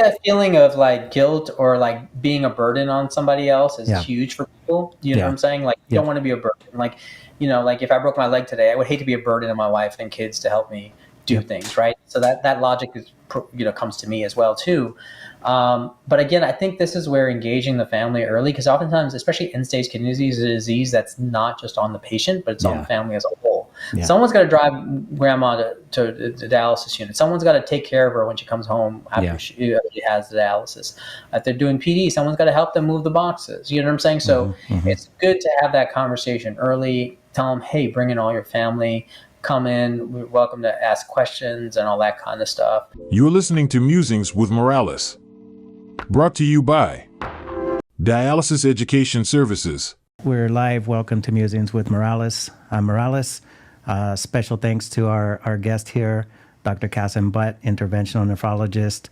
that feeling of like guilt or like being a burden on somebody else is Yeah. huge for people. You know what Yeah. I'm saying? Like, you Yeah. don't want to be a burden. Like, like if I broke my leg today, I would hate to be a burden on my wife and kids to help me do things, right? So that logic is, comes to me as well too. But again, I think this is where engaging the family early, because oftentimes, especially end-stage kidney disease, is a disease that's not just on the patient, but it's on the family as a whole. Yeah. Someone's got to drive grandma to the dialysis unit. Someone's got to take care of her when she comes home after she has the dialysis. If they're doing PD, someone's got to help them move the boxes. You know what I'm saying? So it's good to have that conversation early. Tell them, hey, bring in all your family. Come in. We're welcome to ask questions and all that kind of stuff. You're listening to Musings with Morales, brought to you by Dialysis Education Services. We're live. Welcome to Musings with Morales. I'm Morales. Special thanks to our guest here, Dr. Qasim Butt, interventional nephrologist.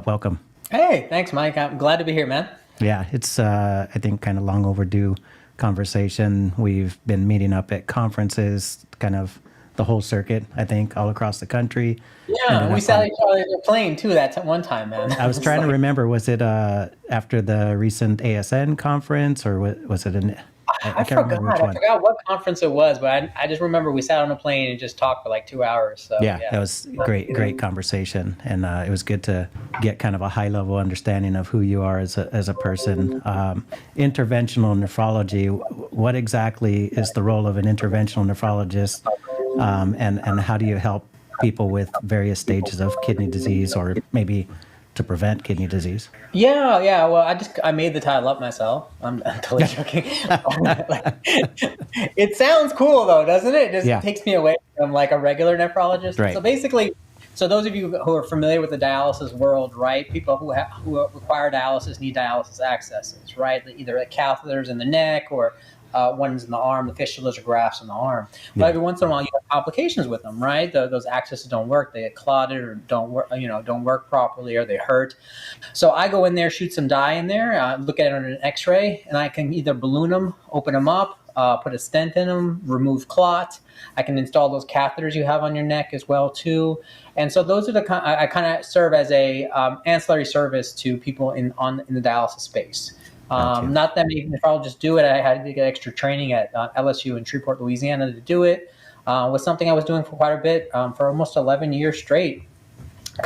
Welcome. Hey, thanks, Mike. I'm glad to be here, man. Yeah, it's, I think, kind of long overdue conversation. We've been meeting up at conferences, kind of the whole circuit, I think, all across the country. Yeah, we saw each other plane too that one time, man. I was trying to remember, was it after the recent ASN conference, or was it I can't remember which one. I forgot what conference it was, but I just remember we sat on a plane and just talked for like 2 hours. So, yeah, that was great conversation, and it was good to get kind of a high level understanding of who you are as a person. Interventional nephrology. What exactly is the role of an interventional nephrologist, and how do you help people with various stages of kidney disease, or maybe to prevent kidney disease? Yeah. Well, I made the title up myself. I'm totally joking. It sounds cool though, doesn't it? It just takes me away from like a regular nephrologist. Right. So basically, those of you who are familiar with the dialysis world, right? People who require dialysis need dialysis accesses, right? Either catheters in the neck or ones in the arm, the fistulas or grafts in the arm. But every once in a while, you have complications with them, right? Those accesses don't work; they get clotted or don't work properly, or they hurt. So I go in there, shoot some dye in there, look at it on an X-ray, and I can either balloon them, open them up, put a stent in them, remove clot. I can install those catheters you have on your neck as well too. And so those are I kind of serve as a ancillary service to people in the dialysis space. Not that many nephrologists do it. I had to get extra training at LSU in Shreveport, Louisiana to do it. Was something I was doing for quite a bit, for almost 11 years straight.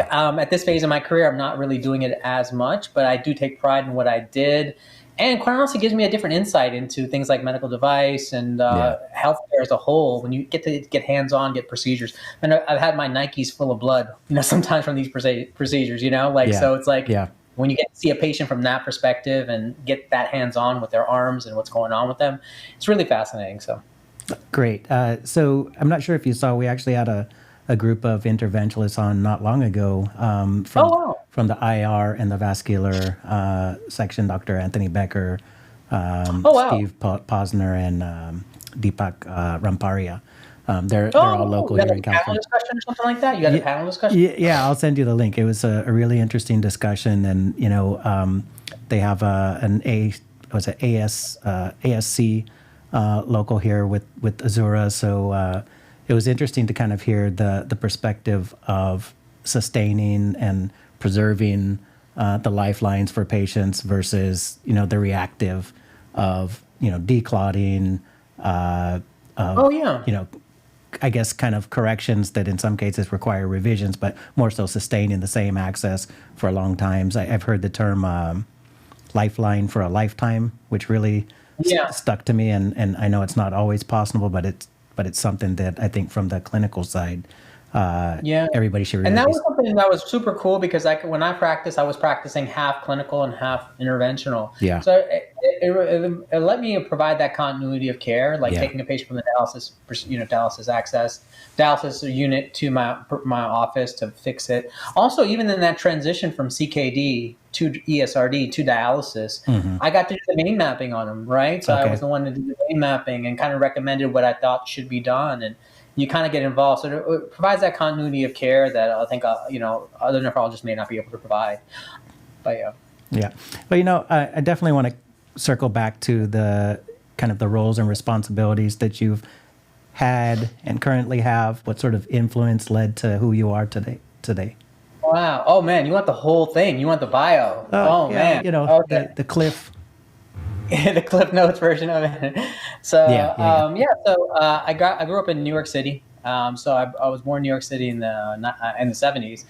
At this phase of my career, I'm not really doing it as much, but I do take pride in what I did. And quite honestly, it gives me a different insight into things like medical device and healthcare as a whole. When you get to get hands-on, get procedures. And I've had my Nikes full of blood, sometimes from these procedures, so it's like, when you get to see a patient from that perspective and get that hands-on with their arms and what's going on with them, it's really fascinating. So, great. So I'm not sure if you saw, we actually had a group of interventionalists on not long ago from the IR and the vascular section, Dr. Anthony Becker, Steve Posner, and Deepak Ramparia. They're all local here in California. Panel discussion or something like that? You had a panel discussion? Yeah, I'll send you the link. It was a really interesting discussion, and they have an ASC local here with Azura. So it was interesting to kind of hear the perspective of sustaining and preserving the lifelines for patients versus the reactive of declotting. I guess kind of corrections that in some cases require revisions, but more so sustaining the same access for long times. I've heard the term lifeline for a lifetime, which really stuck to me. And I know it's not always possible, but it's something that I think from the clinical side, everybody should really. And that was something that was super cool because when I practiced, I was practicing half clinical and half interventional. Yeah. So it let me provide that continuity of care, like taking a patient from the dialysis access, dialysis unit to my office to fix it. Also, even in that transition from CKD to ESRD to dialysis, I got to do the vein mapping on them, right? So I was the one to do the vein mapping and kind of recommended what I thought should be done. And you kind of get involved. So it provides that continuity of care that I think, other nephrologists may not be able to provide. But yeah. Well, I definitely want to circle back to the kind of the roles and responsibilities that you've had and currently have. What sort of influence led to who you are today? Wow. Oh man, you want the whole thing. You want the bio. Oh yeah, man. Okay. the cliff. The Cliff Notes version of it. So I grew up in New York City. So I was born in New York City in the 70s,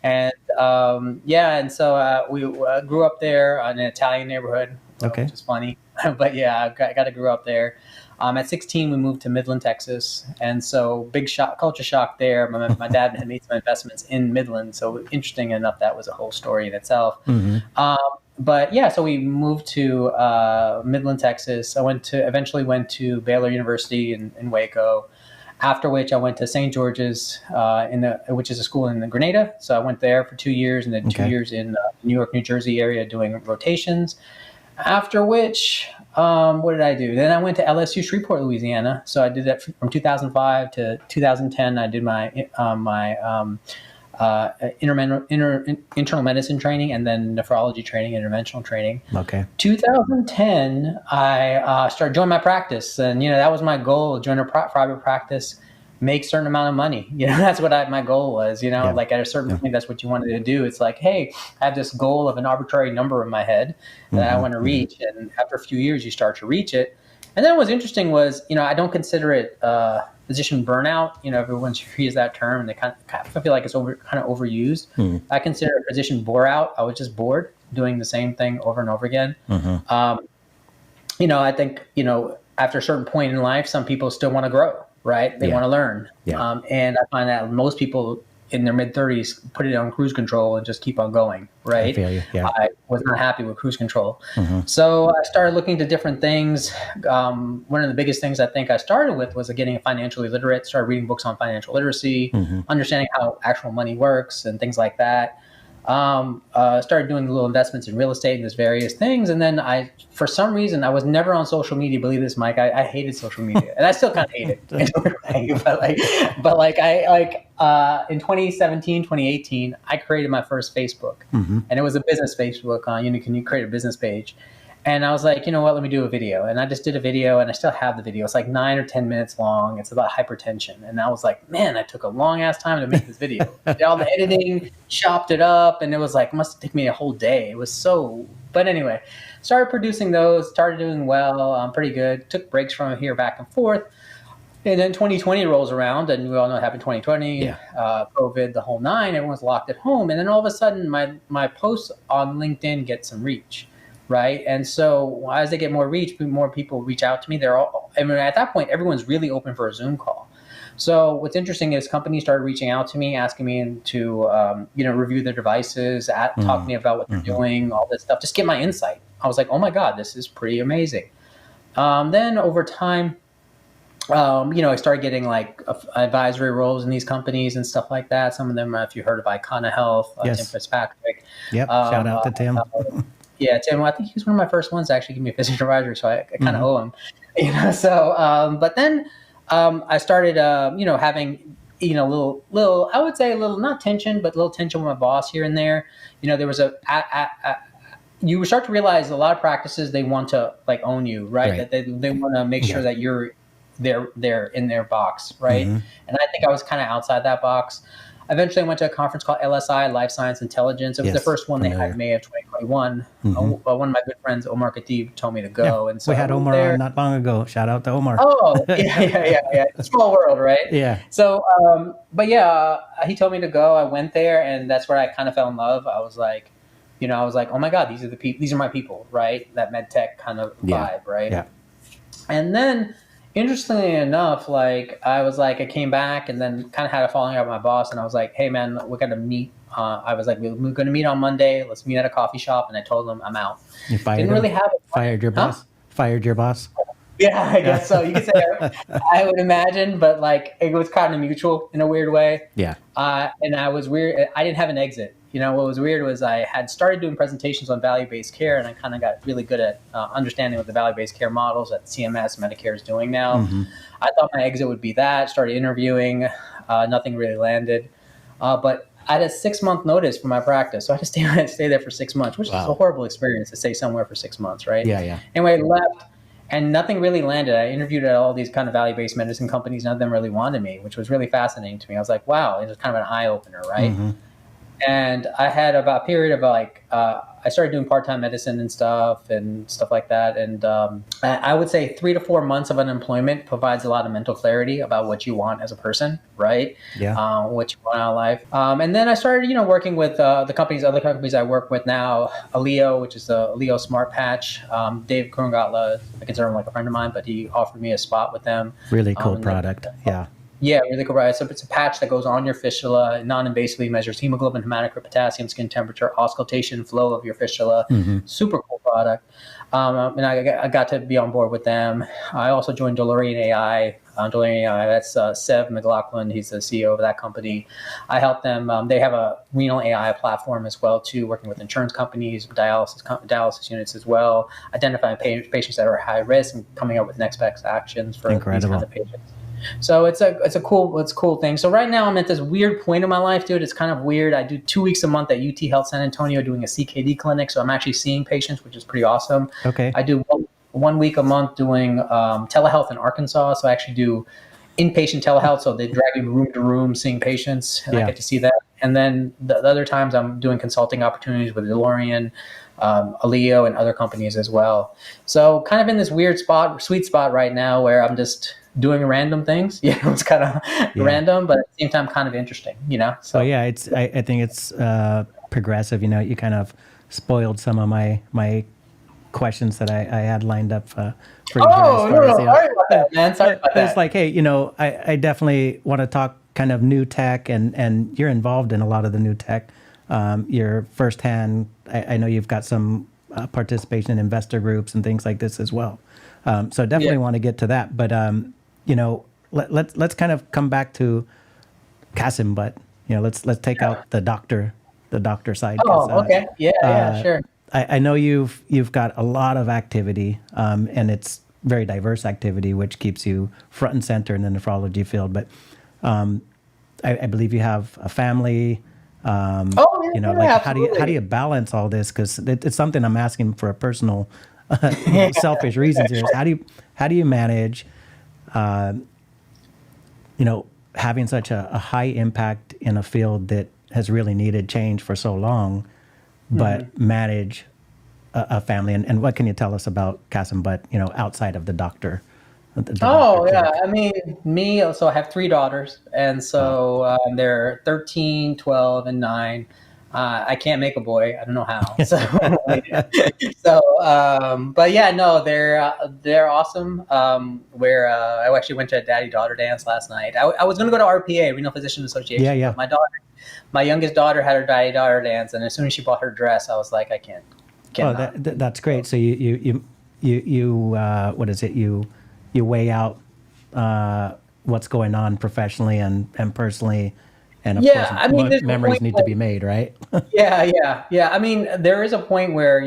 and and so we grew up there in an Italian neighborhood, which is funny, but yeah, I got to grow up there. At 16, we moved to Midland, Texas, and so big shock, culture shock there. My dad had made some investments in Midland, so interesting enough, that was a whole story in itself. But yeah, so we moved to Midland, Texas. I eventually went to Baylor University in Waco. After which I went to St. George's, which is a school in Grenada. So I went there for 2 years, and then 2 years in the New York, New Jersey area doing rotations. After which, what did I do? Then I went to LSU Shreveport, Louisiana. So I did that from 2005 to 2010. I did my internal medicine training, and then nephrology training, interventional training. 2010, I started joining my practice, and that was my goal: join a private practice, make a certain amount of money. That's what my goal was. Like at a certain point, that's what you wanted to do. It's like, hey, I have this goal of an arbitrary number in my head that I want to reach, and after a few years, you start to reach it. And then what's interesting was, I don't consider it physician burnout. Everyone's used that term, and they kind of feel like it's kind of overused. I consider it physician bore out. I was just bored doing the same thing over and over again. I think, after a certain point in life, some people still want to grow, right? They want to learn. And I find that most people in their mid-30s put it on cruise control and just keep on going, right? I feel you. Yeah. I was not happy with cruise control. So I started looking to different things. One of the biggest things I think I started with was getting financially literate, started reading books on financial literacy, understanding how actual money works and things like that. Started doing little investments in real estate and just various things. And then for some reason, I was never on social media. Believe this, Mike. I hated social media, and I still kind of hate it. But in 2017, 2018, I created my first Facebook, and it was a business Facebook. Can you create a business page? And I was like, you know what, let me do a video. And I just did a video, and I still have the video. It's like 9 or 10 minutes long. It's about hypertension. And I was like, man, I took a long ass time to make this video. Did all the editing, chopped it up, and it was like, must take me a whole day. It was but anyway, started producing those, started doing well, pretty good. Took breaks from here back and forth. And then 2020 rolls around, and we all know what happened in 2020, COVID, the whole nine, everyone's locked at home. And then all of a sudden, my posts on LinkedIn get some reach. Right. And so as they get more reach, more people reach out to me. At that point, everyone's really open for a Zoom call. So what's interesting is companies started reaching out to me, asking me to, review their devices, talk to me about what they're doing, all this stuff, just get my insight. I was like, oh my God, this is pretty amazing. Then over time, I started getting like advisory roles in these companies and stuff like that. Some of them, if you heard of Icona Health, Tim Fitzpatrick. Yep. Shout out to Tim. Yeah, Tim. I think he was one of my first ones to actually give me a physician advisory, so I kind of owe him. But then I started, having, little, I would say a little, not tension, but a little tension with my boss here and there. There was you start to realize a lot of practices, they want to like own you, right? That they want to make sure that they're in their box, right? And I think I was kind of outside that box. Eventually, I went to a conference called LSI, Life Science Intelligence. It was the first one they had in May of 2021. One of my good friends, Omar Khatib, told me to go. And so we had Omar on not long ago. Shout out to Omar. Oh, yeah. Small world, right? Yeah. So, he told me to go. I went there, and that's where I kind of fell in love. I was like, oh my God, these are my people, right? That med tech kind of vibe, right? Yeah. And then, interestingly enough, I came back and then kind of had a falling out with my boss, and I was like, hey man, we're going to meet. I was like, we're going to meet on Monday. Let's meet at a coffee shop. And I told him I'm out. You fired him? Fired your boss? Huh? Fired your boss? Yeah, I guess so. You could say I would imagine, but it was kind of mutual in a weird way. Yeah. And I was weird. I didn't have an exit. What was weird was I had started doing presentations on value-based care, and I kind of got really good at understanding what the value-based care models that CMS, Medicare is doing now. I thought my exit would be that. Started interviewing. Nothing really landed. But I had a 6-month notice for my practice, so I had to stay there for 6 months, which is a horrible experience to stay somewhere for 6 months, right? Yeah. Anyway, I left, and nothing really landed. I interviewed at all these kind of value-based medicine companies. None of them really wanted me, which was really fascinating to me. I was like, wow, it was kind of an eye-opener, right? And I had about a period of like, I started doing part-time medicine and stuff like that. And I would say 3 to 4 months of unemployment provides a lot of mental clarity about what you want as a person, right? Yeah. What you want out of life. And then I started, working with other companies I work with now, Aleo, which is the Aleo Smart Patch. Dave Kurungatla, I consider him like a friend of mine, but he offered me a spot with them. Really cool product. Yeah. Yeah, really cool. Right. So it's a patch that goes on your fistula, non-invasively measures hemoglobin, hematocrit, potassium, skin temperature, auscultation, flow of your fistula. Super cool product. And I got to be on board with them. I also joined DeLorean AI. That's Sev McLaughlin. He's the CEO of that company. I help them. They have a renal AI platform as well, too, working with insurance companies, dialysis units as well, identifying patients that are high risk and coming up with next best actions for these kinds of patients. So it's a cool thing. So right now I'm at this weird point in my life, dude. It's kind of weird. I do 2 weeks a month at UT Health San Antonio doing a CKD clinic. So I'm actually seeing patients, which is pretty awesome. Okay. I do 1 week a month doing telehealth in Arkansas. So I actually do inpatient telehealth. So they drag you room to room seeing patients, and I get to see that. And then the other times I'm doing consulting opportunities with DeLorean, Aleo, and other companies as well. So kind of in this weird sweet spot right now where I'm just doing random things. It's kind of random, but at the same time kind of interesting, So yeah, I think it's progressive. You kind of spoiled some of my questions that I had lined up for you. Sorry about that, man. Sorry about that. It's like, hey, I definitely want to talk kind of new tech, and you're involved in a lot of the new tech. You're firsthand. I know you've got some participation in investor groups and things like this as well. So definitely want to get to that, but let's kind of come back to Qasim Butt. Let's take out the doctor side. Okay. Sure. I know you've got a lot of activity, and it's very diverse activity, which keeps you front and center in the nephrology field. But I believe you have a family. How do you balance all this? Because it's something I'm asking for a personal, selfish reasons here. How do you manage, having such a high impact in a field that has really needed change for so long, but manage a family? And what can you tell us about Qasim Butt, outside of the doctor? I mean, so I have 3 daughters, and so they're 13, 12, and 9. I can't make a boy. I don't know how. So, but yeah, no, they're awesome. I actually went to a daddy-daughter dance last night. I was going to go to RPA, Renal Physician Association. Yeah. But my youngest daughter had her daddy-daughter dance, and as soon as she bought her dress, I was like, I can't. That's great. So you what is it? You weigh out what's going on professionally and personally, and of course, memories need to be made, right? Yeah. I mean, there is a point where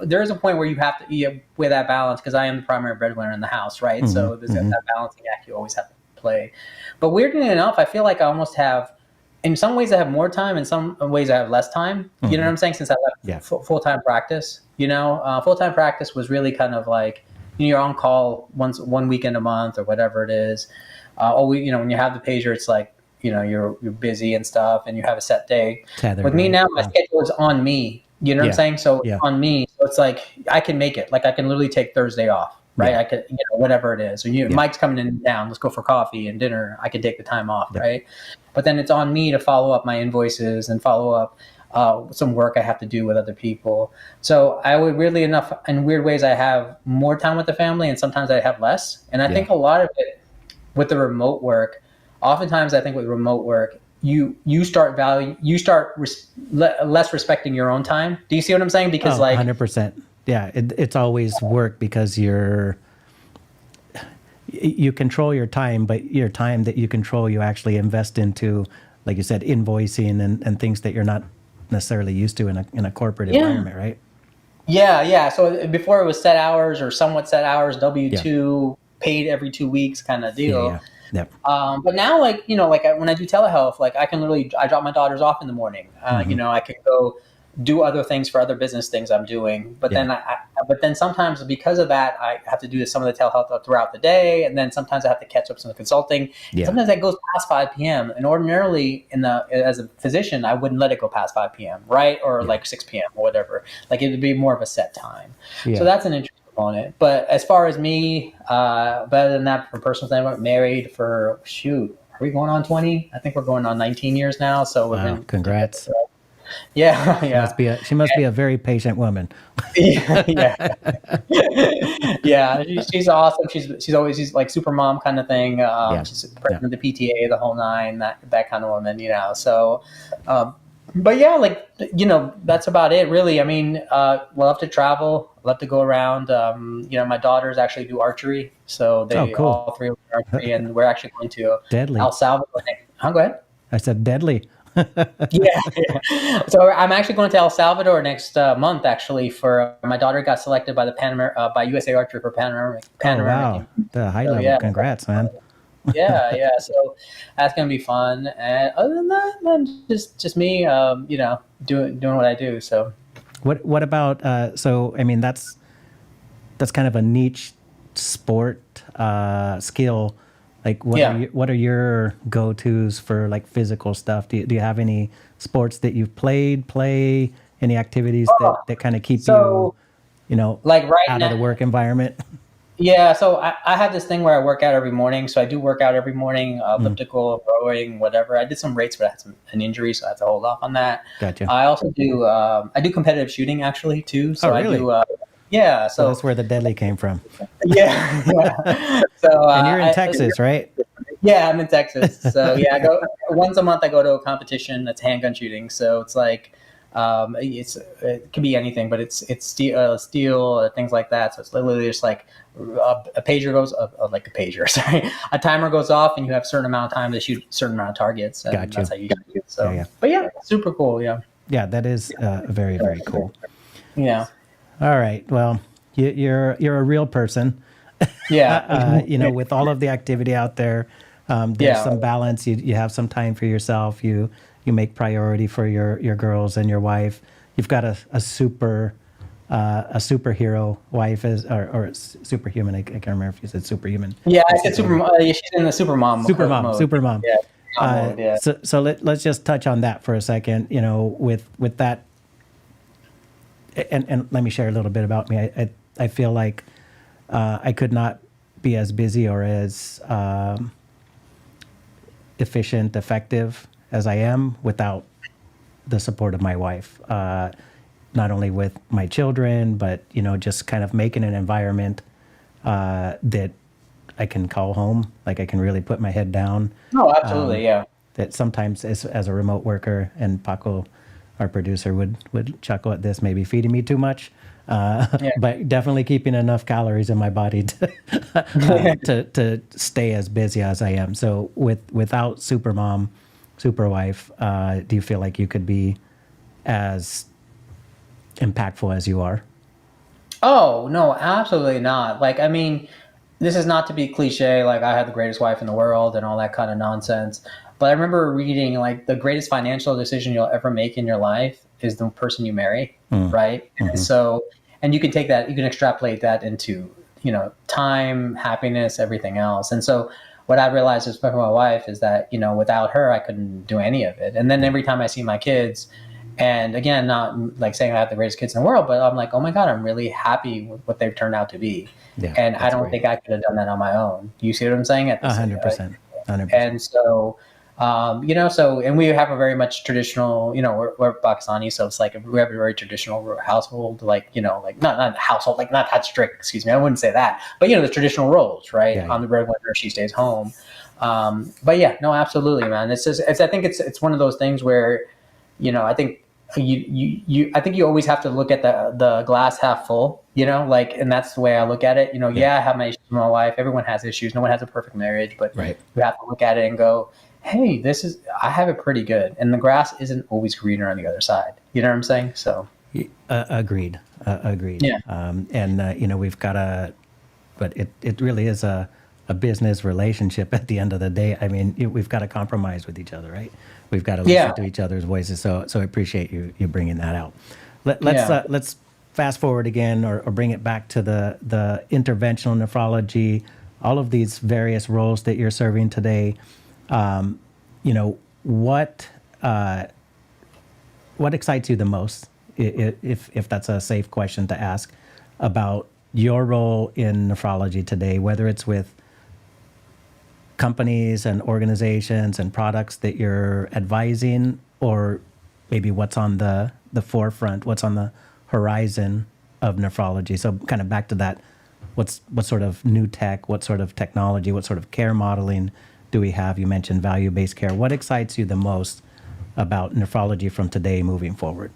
there is a point where you have to weigh that balance, because I am the primary breadwinner in the house, right? So there's that balancing act you always have to play. But weirdly enough, I feel like I almost have. In some ways, I have more time. In some ways, I have less time. You know what I'm saying? Since I left full-time practice, full-time practice was really kind of like, you're on call one weekend a month or whatever it is. When you have the pager, it's like, you're busy and stuff, and you have a set day. With me now, my schedule is on me. You know what I'm saying? So it's on me. So it's like I can make it. Like I can literally take Thursday off, right? I could, whatever it is. So Mike's coming in town. Let's go for coffee and dinner. I could take the time off, right? But then it's on me to follow up my invoices and follow up some work I have to do with other people. So I would, weirdly enough, in weird ways, I have more time with the family, and sometimes I have less. And I think a lot of it with the remote work, oftentimes I think with remote work, you start less respecting your own time. Do you see what I'm saying? Because 100%. Yeah, it's always work, because you control your time, but your time that you control, you actually invest into, like you said, invoicing and things that you're not necessarily used to in a corporate environment, right? Yeah. So before it was set hours or somewhat set hours, W-2, paid every 2 weeks kind of deal. Yeah. But now, when I do telehealth, I can literally, I drop my daughters off in the morning. I can go do other things for other business things I'm doing. But then sometimes because of that, I have to do some of the telehealth throughout the day. And then sometimes I have to catch up some consulting. Yeah. Sometimes that goes past 5 p.m. And ordinarily as a physician, I wouldn't let it go past 5 p.m. Right. Or like 6 p.m. or whatever. Like it would be more of a set time. Yeah. So that's an interesting component. But as far as me, better than that, from personal standpoint, married for are we going on 20? I think we're going on 19 years now. So we've been congrats. Yeah. She must be a very patient woman. Yeah. She's awesome. She's like super mom kind of thing. She's president of the PTA, the whole nine, that kind of woman, So, but yeah, like, that's about it really. I mean, love to travel, love to go around. My daughters actually do archery. So they all three of them do archery, and we're actually going to El Salvador. Go ahead. I said deadly. Yeah. So I'm actually going to El Salvador next month. Actually, for my daughter got selected by by USA Archery for Panoramic. Wow, the high level. Congrats, man. Yeah. So that's gonna be fun. And other than that, man, just me, doing what I do. So what about? So I mean, that's kind of a niche sport skill. Like what are your go-tos for like physical stuff? Do you have any sports that you've play, any activities that kind of keep you like out of the work environment? Yeah, so I have this thing where I work out every morning. So I do work out every morning, elliptical, rowing, whatever. I did some weights, but I had an injury, so I had to hold off on that. Gotcha. I also do I do competitive shooting actually too. So really? I do yeah, so that's where the deadly came from. Yeah. So and you're in Texas, right? Yeah, I'm in Texas. So yeah, I go once a month. I go to a competition that's handgun shooting. So it's like it could be anything, but it's steel, things like that. So it's literally just like a pager goes like a pager. Sorry, a timer goes off, and you have a certain amount of time to shoot a certain amount of targets. And gotcha. That's how you do it. So, but yeah, super cool. Yeah. Yeah, that is very, very cool. Yeah. All right. Well, you're a real person. Yeah. With all of the activity out there, there's some balance. You have some time for yourself. You make priority for your girls and your wife. You've got a superhero wife or superhuman. I can't remember if you said superhuman. Yeah, I said super. She's in the supermom. Supermom. Yeah. So let's just touch on that for a second. With that. And let me share a little bit about me. I feel like I could not be as busy or as efficient, effective as I am without the support of my wife. Not only with my children, but just kind of making an environment that I can call home. Like I can really put my head down. Oh, absolutely, yeah. That sometimes as a remote worker, and Paco, our producer, would chuckle at this, maybe feeding me too much, but definitely keeping enough calories in my body to stay as busy as I am. So without supermom, superwife, do you feel like you could be as impactful as you are? Oh, no, absolutely not. Like, I mean, this is not to be cliche, like I had the greatest wife in the world and all that kind of nonsense. But I remember reading like the greatest financial decision you'll ever make in your life is the person you marry, right? Mm-hmm. And so, and you can take that, you can extrapolate that into, time, happiness, everything else. And so what I realized with my wife is that, without her, I couldn't do any of it. And then every time I see my kids, and again, not like saying I have the greatest kids in the world, but I'm like, oh my God, I'm really happy with what they've turned out to be. Yeah, and I don't think I could have done that on my own. You see what I'm saying? 100%. 100%. And so, and we have a very much traditional, we're Pakistani, so it's like we have a very traditional household, like not household, like not that strict, excuse me, I wouldn't say that, but the traditional roles, right? Yeah. I'm the breadwinner, she stays home. But yeah, no, absolutely, man. It's just, I think it's one of those things where, I think I think you always have to look at the glass half full, and that's the way I look at it. I have my issues with my wife. Everyone has issues. No one has a perfect marriage, but you have to look at it and go, hey, I have it pretty good. And the grass isn't always greener on the other side. You know what I'm saying? So. Agreed. Yeah. We've got but it really is a a business relationship at the end of the day. I mean, we've got to compromise with each other, right? We've got to listen to each other's voices. So I appreciate you bringing that out. Let's fast forward again, or bring it back to the interventional nephrology, all of these various roles that you're serving today. What excites you the most, if that's a safe question to ask, about your role in nephrology today, whether it's with companies and organizations and products that you're advising, or maybe what's on the forefront, what's on the horizon of nephrology. So kind of back to that, what sort of new tech, what sort of technology, what sort of care modeling do we have? You mentioned value-based care. What excites you the most about nephrology from today moving forward?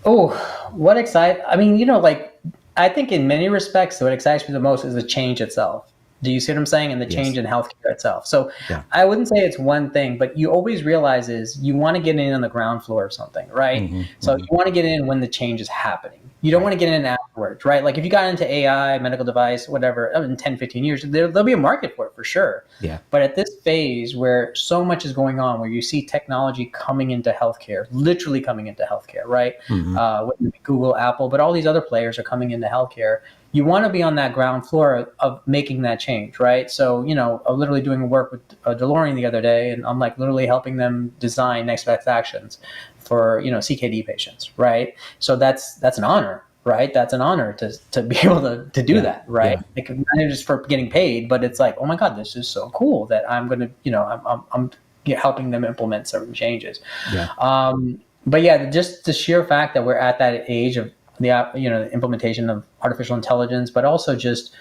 Oh, I mean, I think in many respects, what excites me the most is the change itself. Do you see what I'm saying? And the change in healthcare itself. So I wouldn't say it's one thing, but you always realize is you want to get in on the ground floor of something, right? So you want to get in when the change is happening. You don't want to get in afterwards, right? Like if you got into AI, medical device, whatever, in 10, 15 years, there'll be a market for it for sure. Yeah. But at this phase where so much is going on, where you see technology coming into healthcare, literally coming into healthcare, right? Google, Apple, but all these other players are coming into healthcare. You want to be on that ground floor of making that change, right? So, I'm literally doing work with DeLorean the other day, and I'm like literally helping them design next best actions for, CKD patients, right? So that's an honor, right? That's an honor to be able to do that, right? Like, not just for getting paid, but it's like, oh my God, this is so cool that I'm going to, I'm helping them implement certain changes. Yeah. But yeah, just the sheer fact that we're at that age of the implementation of artificial intelligence, but also just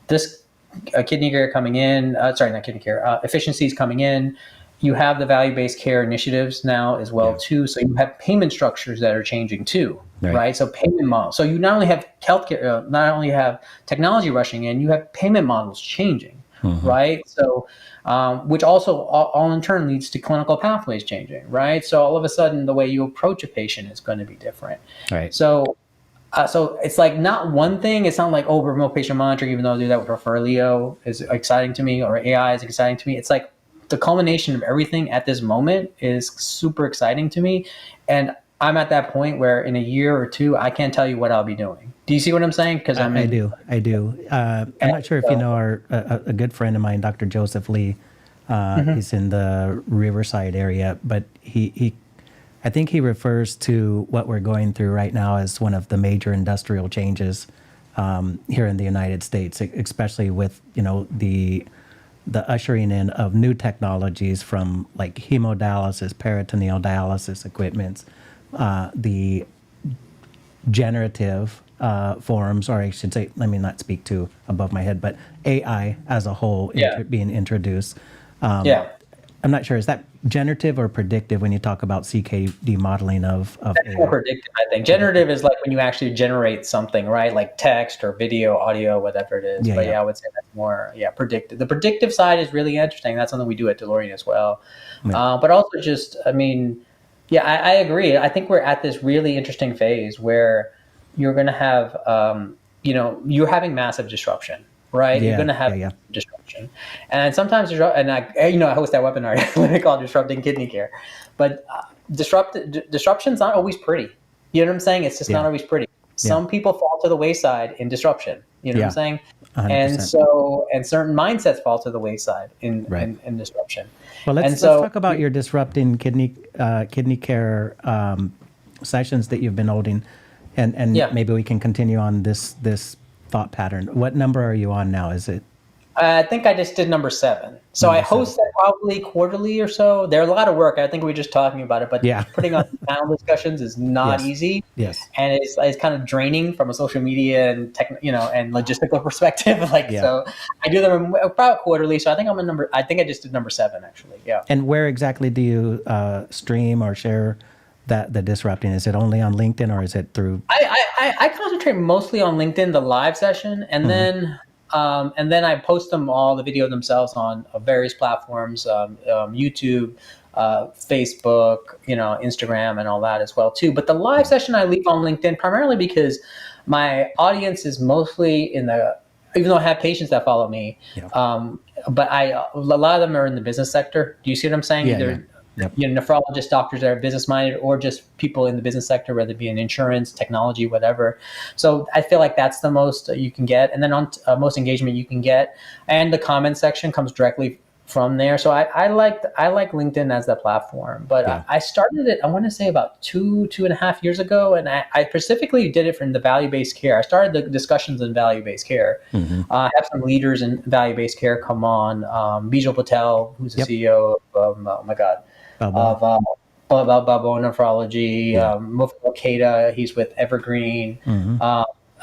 this kidney care coming in, not kidney care, efficiencies coming in. You have the value-based care initiatives now as well too. So you have payment structures that are changing too, right? So payment models. So you not only have healthcare, not only have technology rushing in, you have payment models changing, right? So, which also all in turn leads to clinical pathways changing, right? So all of a sudden, the way you approach a patient is going to be different. Right. So it's like not one thing. It's not like, remote patient monitoring, even though I do that with Referlio, is exciting to me, or AI is exciting to me. It's like the culmination of everything at this moment is super exciting to me. And I'm at that point where in a year or two, I can't tell you what I'll be doing. Do you see what I'm saying? Because I do. I'm not sure if you know a good friend of mine, Dr. Joseph Lee. He's in the Riverside area, but I think he refers to what we're going through right now as one of the major industrial changes here in the United States, especially with the ushering in of new technologies from like hemodialysis, peritoneal dialysis equipments, the generative forms, or I should say, let me not speak too above my head, but AI as a whole being introduced. I'm not sure, is that generative or predictive when you talk about CKD modeling of That's more predictive, I think. Generative is like when you actually generate something, right? Like text or video, audio, whatever it is. I would say that's more, predictive. The predictive side is really interesting. That's something we do at DeLorean as well. But also just, I agree. I think we're at this really interesting phase where you're going to have, you're having massive disruption. Right, you're going to have disruption, and sometimes I host that webinar called "Disrupting Kidney Care," but disruption's not always pretty. You know what I'm saying? It's just not always pretty. Some people fall to the wayside in disruption. You know what I'm saying? 100%. And certain mindsets fall to the wayside in disruption. Well, let's talk about your disrupting kidney care sessions that you've been holding, and maybe we can continue on this thought pattern. What number are you on now? Is it? I think I just did number 7. So I host that probably quarterly or so. They're a lot of work. I think we were just talking about it, but putting on panel discussions is not easy. Yes. And it's kind of draining from a social media and and logistical perspective. So I do them about quarterly. So I think I think I just did number 7 actually. Yeah. And where exactly do you stream or share the disrupting? Is it only on LinkedIn, or is it through? I concentrate mostly on LinkedIn, the live session, and then I post them all, the video themselves, on various platforms, YouTube, Facebook, Instagram, and all that as well too. But the live session I leave on LinkedIn primarily because my audience is mostly in the even though I have patients that follow me, but a lot of them are in the business sector. Do you see what I'm saying? Either nephrologist doctors that are business minded, or just people in the business sector, whether it be in insurance, technology, whatever. So I feel like that's the most you can get, and then on most engagement you can get, and the comment section comes directly from there. So I like LinkedIn as the platform, but I started it, I want to say about 2.5 years ago. And I specifically did it from the value-based care. I started the discussions in value-based care. I have some leaders in value-based care come on. Bijal Patel, who's the CEO of, oh my God, of Balboa Nephrology, Mufti Keita, he's with Evergreen.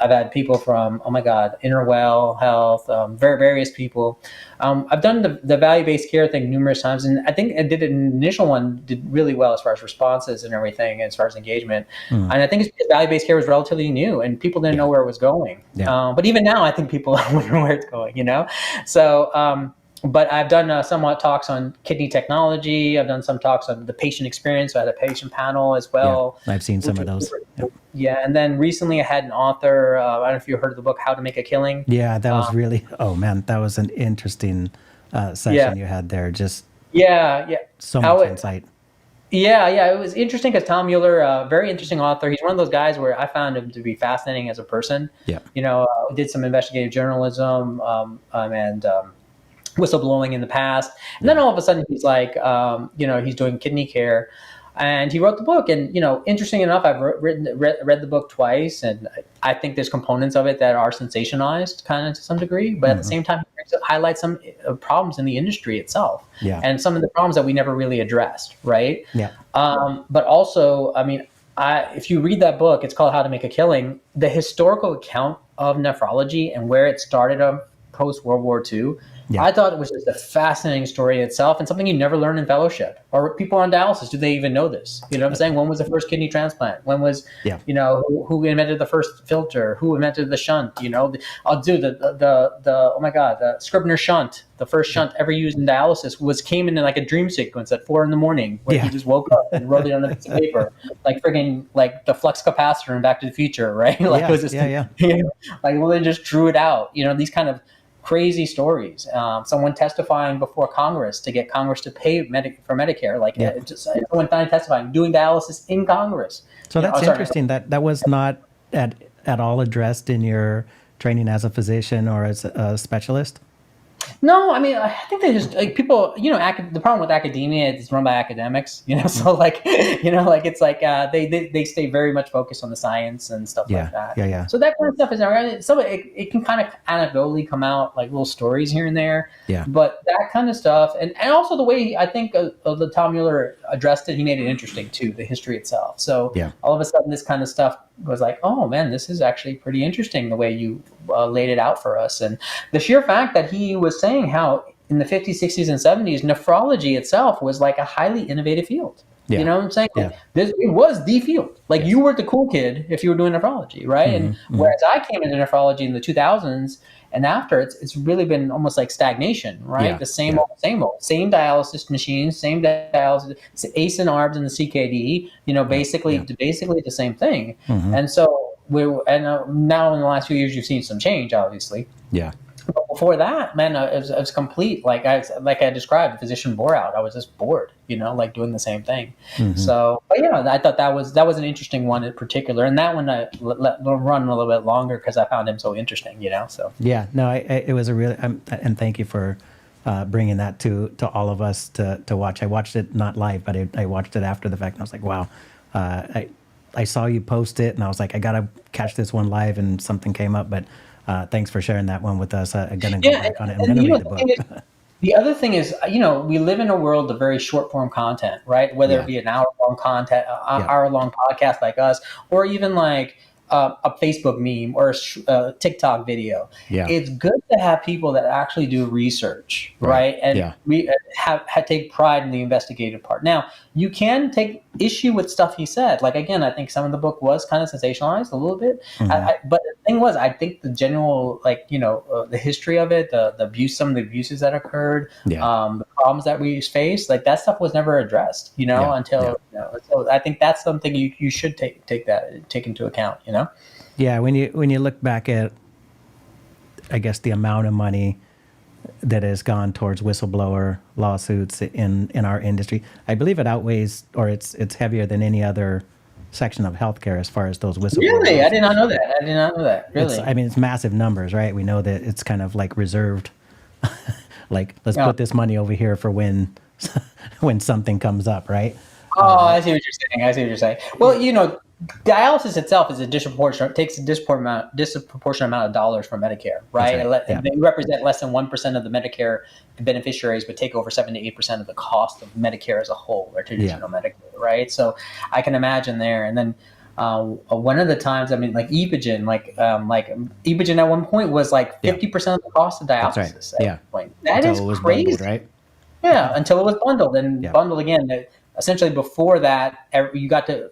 I've had people from, oh my God, Interwell Health, various people. I've done the value-based care thing numerous times, and I think I did an initial one, did really well as far as responses and everything, as far as engagement. And I think it's because value-based care was relatively new, and people didn't know where it was going. But even now, I think people wonder where it's going, you know? So, but I've done somewhat talks on kidney technology. I've done some talks on the patient experience. So I had a patient panel as well. I've seen some of those. Yeah, and then recently I had an author. I don't know if you heard of the book "How to Make a Killing." Yeah, that was really. Oh man, that was an interesting session you had there. Just so much insight. Yeah, it was interesting because Tom Mueller, very interesting author. He's one of those guys where I found him to be fascinating as a person. You know, did some investigative journalism and whistleblowing in the past, and then all of a sudden he's like, he's doing kidney care. And he wrote the book, and interesting enough, I've read the book twice, and I think there's components of it that are sensationalized, kind of to some degree. But at the same time, it highlights some problems in the industry itself, and some of the problems that we never really addressed, right? But also, I mean, if you read that book, it's called How to Make a Killing. The historical account of nephrology and where it started post World War II. I thought it was just a fascinating story itself, and something you never learn in fellowship. Or people on dialysis, do they even know this? You know what I'm saying? When was the first kidney transplant? When was, who invented the first filter? Who invented the shunt? I'll do oh my God, the Scribner shunt. The first shunt ever used in dialysis came in like a dream sequence at 4 a.m. when he just woke up and wrote it on a piece of paper, like friggin' like the flux capacitor in Back to the Future, right? Like it was just, like they just drew it out. These kind of crazy stories. Someone testifying before Congress to get Congress to pay for Medicare, like someone testifying, doing dialysis in Congress. So that's interesting. That was not at all addressed in your training as a physician or as a specialist? No, I mean, I think they just like people. The problem with academia is it's run by academics. So like, it's like they stay very much focused on the science and stuff like that. So that kind of stuff is around. So it can kind of anecdotally come out like little stories here and there. But that kind of stuff, and also the way I think the Tom Mueller addressed it, he made it interesting too, the history itself. So all of a sudden, this kind of stuff was like, oh man, this is actually pretty interesting the way you laid it out for us. And the sheer fact that he was saying how in the 50s, 60s, and 70s, nephrology itself was like a highly innovative field. You know what I'm saying? It was the field. Like you were the cool kid if you were doing nephrology, right? And whereas I came into nephrology in the 2000s, and after it's really been almost like stagnation, right? The same old, same dialysis machines, same dialysis, ACE and ARBs and the CKD, basically the same thing. And so now in the last few years, you've seen some change, obviously. But before that, man, it was complete. Like I described, the physician bore out. I was just bored, like doing the same thing. So, but I thought that was an interesting one in particular, and that one I let run a little bit longer because I found him so interesting. So it was a really and thank you for bringing that to all of us to watch. I watched it not live, but I watched it after the fact, and I was like, wow. I saw you post it, and I was like, I gotta catch this one live, and something came up, but. Thanks for sharing that one with us. I'm going to go back on it. I'm going to read the book. The other thing is, we live in a world of very short form content, right? Whether it be an hour-long content, hour-long podcast like us, or even like a Facebook meme or a TikTok video. It's good to have people that actually do research, right? And we take pride in the investigative part. Now, you can take issue with stuff he said. Like, again, I think some of the book was kind of sensationalized a little bit. But the thing was, I think the general, the history of it, the abuse, some of the abuses that occurred, the problems that we faced, like that stuff was never addressed, until, so I think that's something you should take into account, Yeah, when you look back at I guess, the amount of money that has gone towards whistleblower lawsuits in our industry. I believe it outweighs, or it's heavier than any other section of healthcare as far as those whistleblower Really? lawsuits. I did not know that. I did not know that. Really? It's massive numbers, right? We know that it's kind of like reserved. Like, let's put this money over here for when something comes up, right? Oh, I see what you're saying. Well, dialysis itself is takes a disproportionate amount of dollars from Medicare, right? They represent less than 1% of the Medicare beneficiaries, but take over 7 to 8% of the cost of Medicare as a whole, or traditional Medicare, right? So I can imagine there. And then one of the times, like Epogen, Epogen at one point was like 50% of the cost of dialysis. That's right. At one point. That is was crazy, bundled, right? Yeah, until it was bundled, and bundled again. Essentially, before that, you got to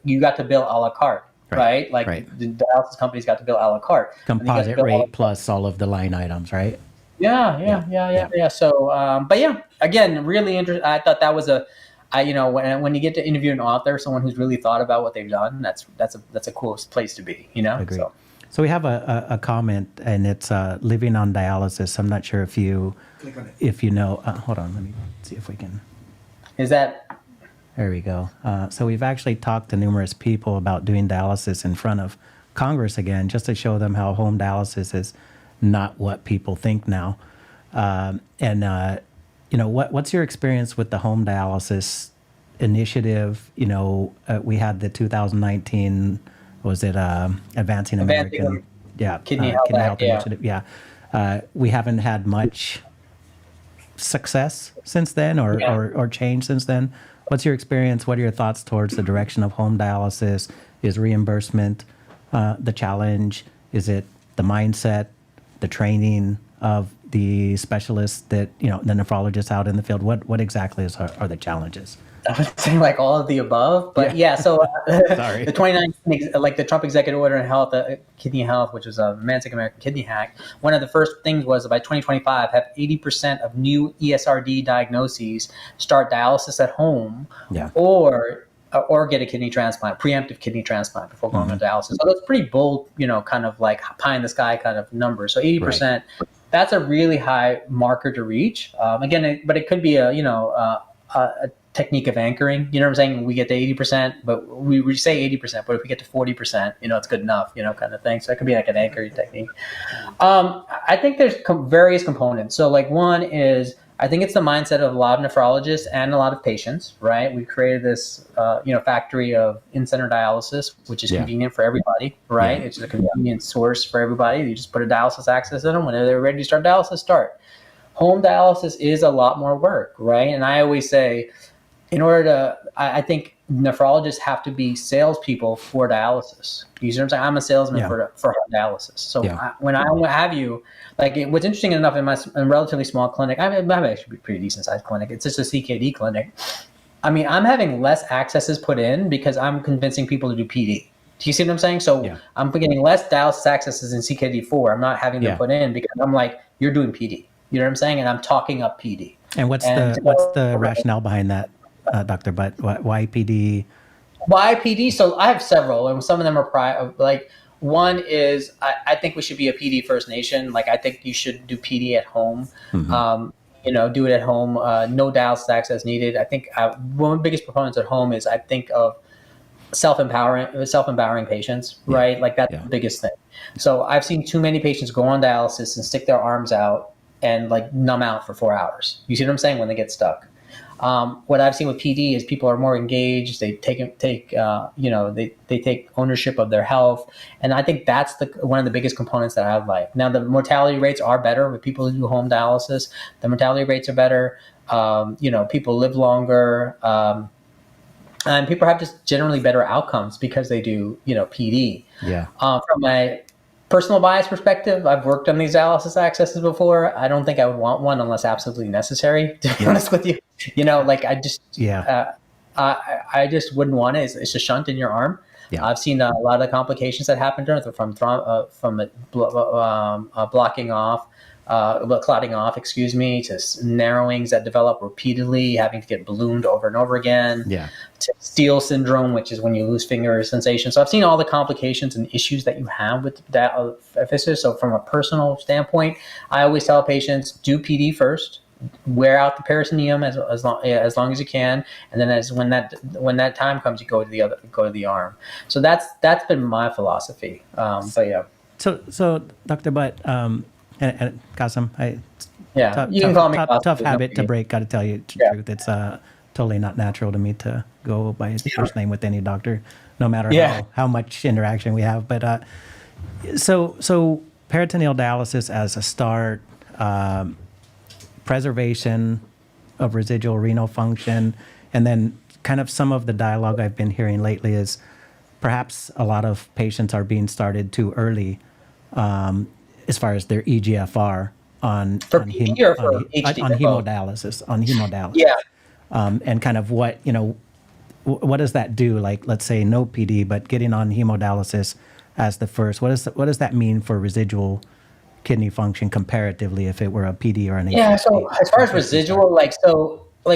bill a la carte, right? The dialysis companies got to bill a la carte. Composite rate plus all of the line items, right? Yeah. So, but yeah, again, really interesting. I thought that was when you get to interview an author, someone who's really thought about what they've done, that's a cool place to be, Agreed. So we have a comment, and it's living on dialysis. I'm not sure if you know. Hold on, let me see if we can. Is that? There we go. So we've actually talked to numerous people about doing dialysis in front of Congress again, just to show them how home dialysis is not what people think now. What's your experience with the home dialysis initiative? We had the 2019, was it Advancing American Kidney Health Initiative? Yeah. We haven't had much success since then, or change since then. What's your experience? What are your thoughts towards the direction of home dialysis? Is reimbursement the challenge? Is it the mindset, the training of the specialists that, the nephrologists out in the field? What exactly are the challenges? I would say like all of the above, but so Sorry. The 2019, the Trump executive order in health, kidney health, which was a Romantic American Kidney Act. One of the first things was by 2025, have 80% of new ESRD diagnoses start dialysis at home, or get a kidney transplant, preemptive kidney transplant before going on dialysis. So that's pretty bold, kind of like pie in the sky kind of number. So 80%, that's a really high marker to reach. But it could be a technique of anchoring, you know what I'm saying? We get to 80%, but we say 80%, but if we get to 40%, it's good enough, kind of thing. So it could be like an anchoring technique. I think there's various components. So like one is, I think it's the mindset of a lot of nephrologists and a lot of patients, right? We created this, factory of in-center dialysis, which is convenient for everybody, right? It's a convenient source for everybody. You just put a dialysis access in them. Whenever they're ready to start dialysis, start. Home dialysis is a lot more work, right? And I always say, I think nephrologists have to be salespeople for dialysis. You see what I'm saying? I'm a salesman for dialysis. So when I have you, what's interesting enough in my relatively small clinic, I'm actually a pretty decent sized clinic. It's just a CKD clinic. I'm having less accesses put in because I'm convincing people to do PD. Do you see what I'm saying? So I'm getting less dialysis accesses in CKD4. I'm not having them put in because I'm like, you're doing PD. You know what I'm saying? And I'm talking up PD. And what's the rationale behind that? Dr. Butt, why PD? Why PD? So I have several, and some of them are one is I think we should be a PD first nation. I think you should do PD at home. Do it at home. No dialysis access needed. I think one of the biggest proponents at home is I think of self-empowering patients, right? That's the biggest thing. So I've seen too many patients go on dialysis and stick their arms out and numb out for 4 hours. You see what I'm saying? When they get stuck. What I've seen with PD is people are more engaged. They take ownership of their health, and I think that's one of the biggest components that I like. Now the mortality rates are better with people who do home dialysis. The mortality rates are better. People live longer, and people have just generally better outcomes because they do PD. From my personal bias perspective, I've worked on these dialysis accesses before. I don't think I would want one unless absolutely necessary, to be honest with you. I just wouldn't want it. It's a shunt in your arm. I've seen a lot of the complications that happen from blocking off, clotting off, to narrowings that develop repeatedly, having to get ballooned over and over again, to Steele syndrome, which is when you lose finger sensation. So I've seen all the complications and issues that you have with that epiphysis. So from a personal standpoint, I always tell patients, do PD first, wear out the peritoneum as long as you can, and then when that time comes, you go to the arm. So that's been my philosophy. But yeah. So Dr. Butt, and Qasim, you can call me Qasim. Tough habit to break. Got to tell you the truth. It's totally not natural to me to go by his first name with any doctor, no matter how much interaction we have. But so peritoneal dialysis as a start, preservation of residual renal function, and then kind of some of the dialogue I've been hearing lately is perhaps a lot of patients are being started too early. As far as their EGFR on hemodialysis. And kind of what does that do? Like, let's say no PD, but getting on hemodialysis as the first. What does that mean for residual kidney function comparatively if it were a PD or an HDD? Yeah. So as far as residual, like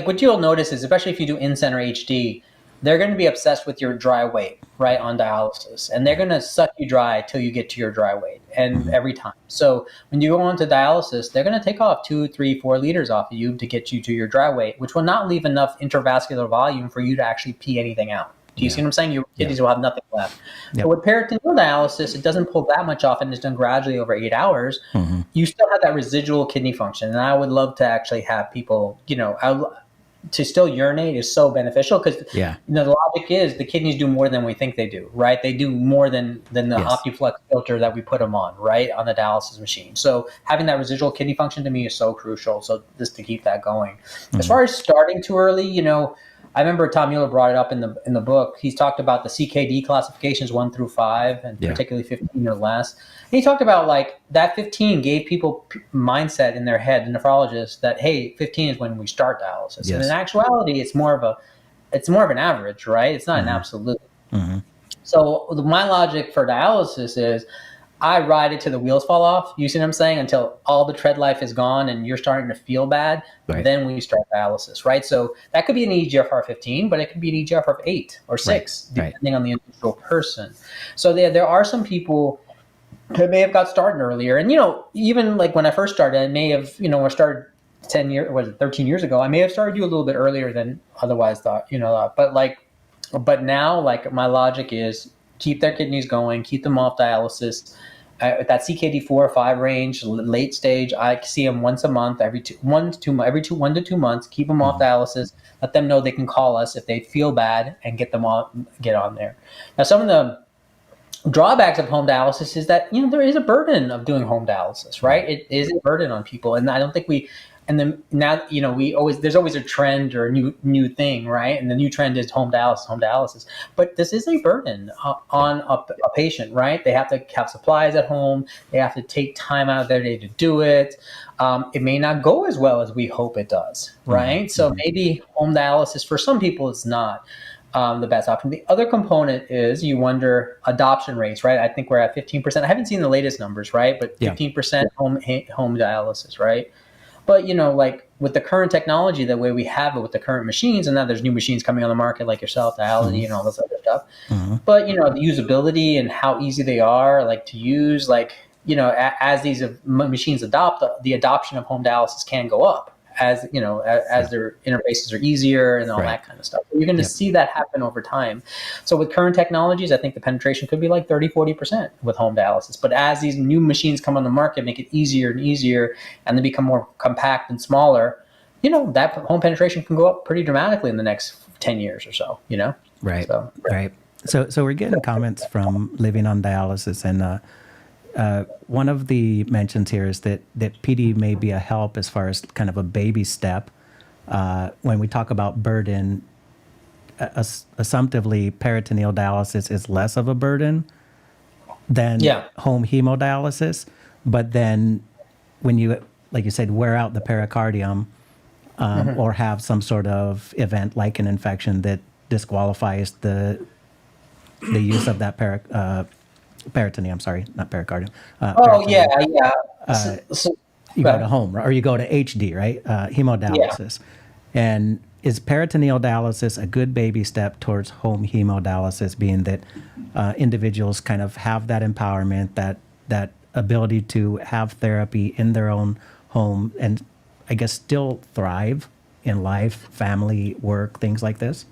what you'll notice is, especially if you do in-center HD, they're going to be obsessed with your dry weight, right, on dialysis. And they're going to suck you dry till you get to your dry weight, and every time. So when you go on to dialysis, they're going to take off 2, 3, 4 liters off of you to get you to your dry weight, which will not leave enough intravascular volume for you to actually pee anything out. Do you see what I'm saying? Your kidneys will have nothing left. But with peritoneal dialysis, it doesn't pull that much off, and it's done gradually over 8 hours. You still have that residual kidney function. And I would love to actually have people, to still urinate is so beneficial because the logic is the kidneys do more than we think they do, right? They do more than the OptiFlux filter that we put them on, right, on the dialysis machine. So having that residual kidney function to me is so crucial. So just to keep that going. As far as starting too early, I remember Tom Mueller brought it up in the book. He's talked about the CKD classifications 1 through 5, and particularly 15 or less. And he talked about like that 15 gave people mindset in their head, the nephrologist, that hey, 15 is when we start dialysis. And in actuality, it's more of an average, right? It's not an absolute. So my logic for dialysis is, I ride it till the wheels fall off. You see what I'm saying? Until all the tread life is gone and you're starting to feel bad. Then we start dialysis, right? So that could be an EGFR 15, but it could be an EGFR 8 or 6, depending on the individual person. So there are some people who may have got started earlier. And, even like when I first started, I may have, I started 13 years ago. I may have started you a little bit earlier than otherwise thought, but now, like, my logic is keep their kidneys going, keep them off dialysis. At that CKD 4 or 5 range, late stage, I see them once a month, every 1 to 2 months. Keep them off dialysis. Let them know they can call us if they feel bad, and get on there. Now, some of the drawbacks of home dialysis is that there is a burden of doing home dialysis, right? It is a burden on people, and I don't think we. And then now, there's always a trend or a new thing, right? And the new trend is home dialysis. But this is a burden on a patient, right? They have to have supplies at home. They have to take time out of their day to do it. It may not go as well as we hope it does, right? So maybe home dialysis for some people is not the best option. The other component is you wonder adoption rates, right? I think we're at 15%. I haven't seen the latest numbers, right? But 15% home dialysis, right? But, like with the current technology, the way we have it with the current machines, and now there's new machines coming on the market like yourself, Diality, and all this other stuff. But, the usability and how easy they are, like to use, like, as these machines adopt, the adoption of home dialysis can go up as their interfaces are easier and all that kind of stuff. So you're going to see that happen over time. So with current technologies, I think the penetration could be like 30-40% with home dialysis. But as these new machines come on the market, make it easier and easier, and they become more compact and smaller, that home penetration can go up pretty dramatically in the next 10 years or so, Right. So we're getting comments from living on dialysis, and one of the mentions here is that PD may be a help as far as kind of a baby step. When we talk about burden, assumptively, peritoneal dialysis is less of a burden than home hemodialysis. But then when you, like you said, wear out the pericardium or have some sort of event like an infection that disqualifies the use of that peritoneum, sorry, not pericardium. Peritoneum. you go to home, or you go to HD, right? Hemodialysis. And is peritoneal dialysis a good baby step towards home hemodialysis, being that individuals kind of have that empowerment, that ability to have therapy in their own home and I guess still thrive in life, family, work, things like this?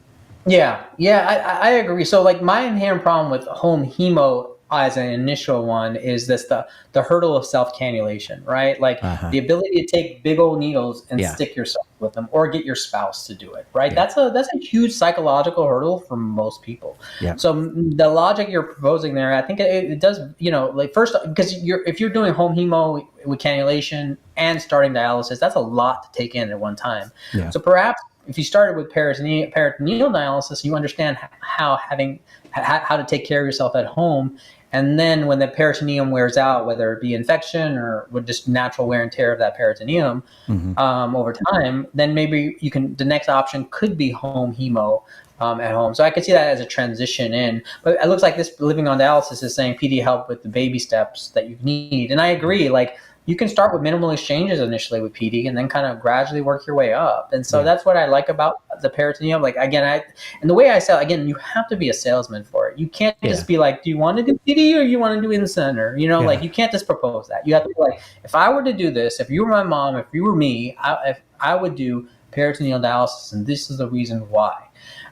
Yeah, I agree. So like my inherent problem with home hemo as an initial one is this the hurdle of self-cannulation, right? Like the ability to take big old needles and stick yourself with them or get your spouse to do it, right? That's a huge psychological hurdle for most people. So the logic you're proposing there, I think it does, like first, because if you're doing home hemo with cannulation and starting dialysis, that's a lot to take in at one time. So perhaps if you started with peritoneal dialysis, you understand how to take care of yourself at home. And then when the peritoneum wears out, whether it be infection or with just natural wear and tear of that peritoneum over time, then maybe the next option could be home hemo at home. So I could see that as a transition in. But it looks like this living on dialysis is saying PD help with the baby steps that you need. And I agree, like you can start with minimal exchanges initially with PD and then kind of gradually work your way up. And so that's what I like about the peritoneum. Like, again, and the way I sell, again, you have to be a salesman for it. You can't just be like, do you want to do PD or you want to do in-center? Like you can't just propose that. You have to be like, if I were to do this, if you were my mom, if you were me, if I would do peritoneal dialysis and this is the reason why.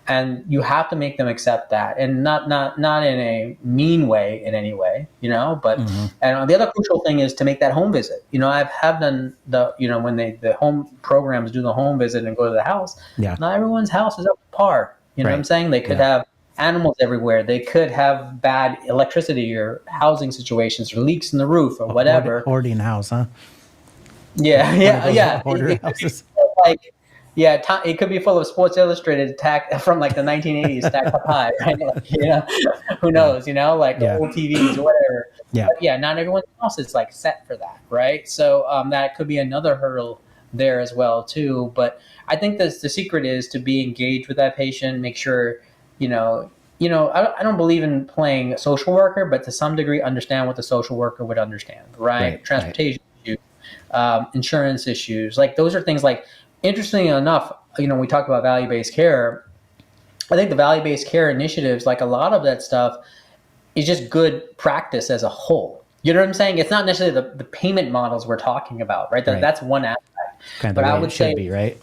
And you have to make them accept that, and not in a mean way in any way, But and the other crucial thing is to make that home visit. I have done when the home programs do the home visit and go to the house. Not everyone's house is up to par. You know what I'm saying? They could have animals everywhere. They could have bad electricity or housing situations or leaks in the roof or whatever. Hoarding house, huh? Yeah. Hoarder houses. It could be full of Sports Illustrated from like the 1980s stacked up high, right? Who knows, like the old TVs or whatever. But not everyone's house is like set for that, right? So that could be another hurdle there as well too. But I think the secret is to be engaged with that patient, make sure, I don't believe in playing social worker, but to some degree understand what the social worker would understand, right? Transportation issues, insurance issues, like those are things like. Interestingly enough, we talk about value-based care. I think the value-based care initiatives, like a lot of that stuff, is just good practice as a whole. You know what I'm saying? It's not necessarily the payment models we're talking about, right? That's one aspect. But I would say, be, right?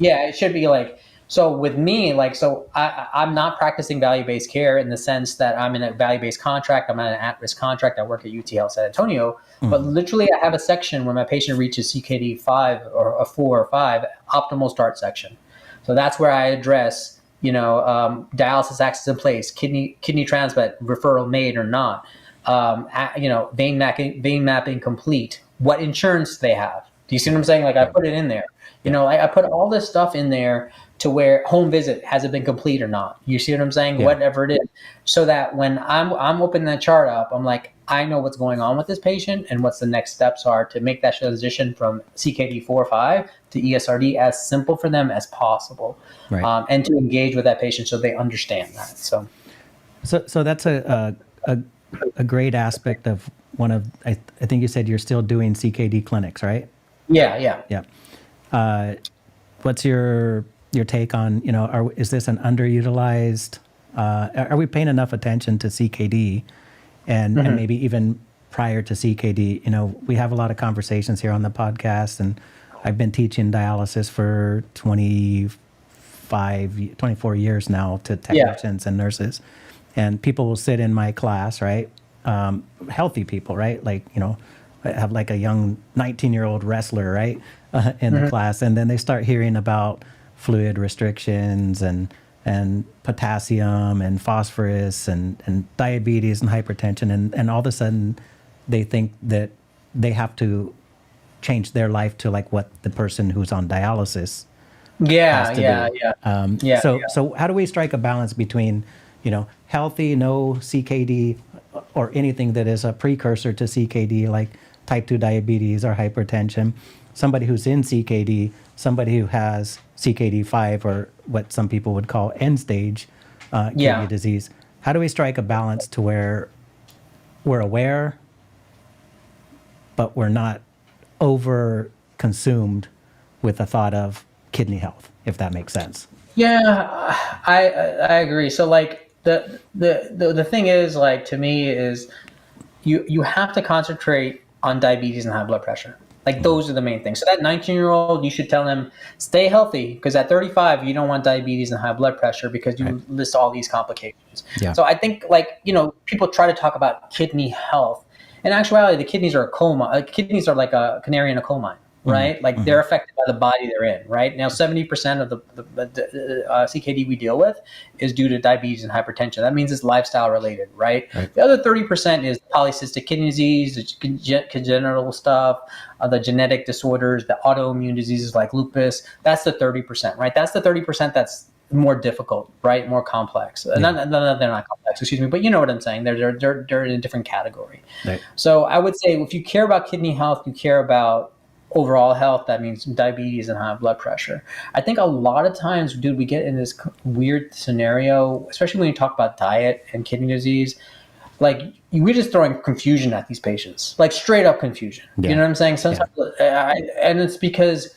It should be like. So with me, I'm not practicing value-based care in the sense that I'm in a value-based contract. I'm in an at-risk contract. I work at UT Health San Antonio. But literally I have a section where my patient reaches CKD 5 or a 4 or 5 optimal start section. So that's where I address, dialysis access in place, kidney transplant referral made or not, vein mapping complete, what insurance they have. Do you see what I'm saying? Like I put it in there. I put all this stuff in there to where home visit, has it been complete or not? You see what I'm saying? Whatever it is. So that when I'm opening that chart up, I'm like, I know what's going on with this patient and what's the next steps are to make that transition from CKD 4 or 5 to ESRD as simple for them as possible. Right. And to engage with that patient so they understand that. So that's a great aspect of one of, I think you said you're still doing CKD clinics, right? Yeah. What's your take on, is this an underutilized, are we paying enough attention to CKD and maybe even prior to CKD? We have a lot of conversations here on the podcast, and I've been teaching dialysis for 24 years now to technicians and nurses, and people will sit in my class, right? Healthy people, right? Like, I have like a young 19-year-old wrestler, right? In the class. And then they start hearing about fluid restrictions and potassium and phosphorus and diabetes and hypertension. And all of a sudden they think that they have to change their life to like what the person who's on dialysis has to do. So how do we strike a balance between, healthy, no CKD or anything that is a precursor to CKD, like type 2 diabetes or hypertension, somebody who's in CKD, somebody who has CKD 5 or what some people would call end stage kidney disease? How do we strike a balance to where we're aware, but we're not over consumed with the thought of kidney health, if that makes sense. Yeah, I agree. So like the thing is, like, to me, is you have to concentrate on diabetes and high blood pressure. Like, those are the main things. So that 19-year-old, you should tell them, stay healthy, because at 35, you don't want diabetes and high blood pressure because you list all these complications. Yeah. So I think, like, people try to talk about kidney health. In actuality, the kidneys are a coal mine. Kidneys are like a canary in a coal mine, right? Like, they're affected by the body they're in, right? Now, 70% of the CKD we deal with is due to diabetes and hypertension. That means it's lifestyle related, right? The other 30% is polycystic kidney disease, the congenital stuff, the genetic disorders, the autoimmune diseases like lupus. That's the 30%, right? That's the 30% that's more difficult, right? More complex. They're not complex, excuse me, but you know what I'm saying. They're in a different category. Right. So I would say, if you care about kidney health, you care about overall health, that means diabetes and high blood pressure. I think a lot of times, dude, we get in this weird scenario, especially when you talk about diet and kidney disease. Like, we're just throwing confusion at these patients, like straight up confusion. Yeah. You know what I'm saying? Sometimes, and it's because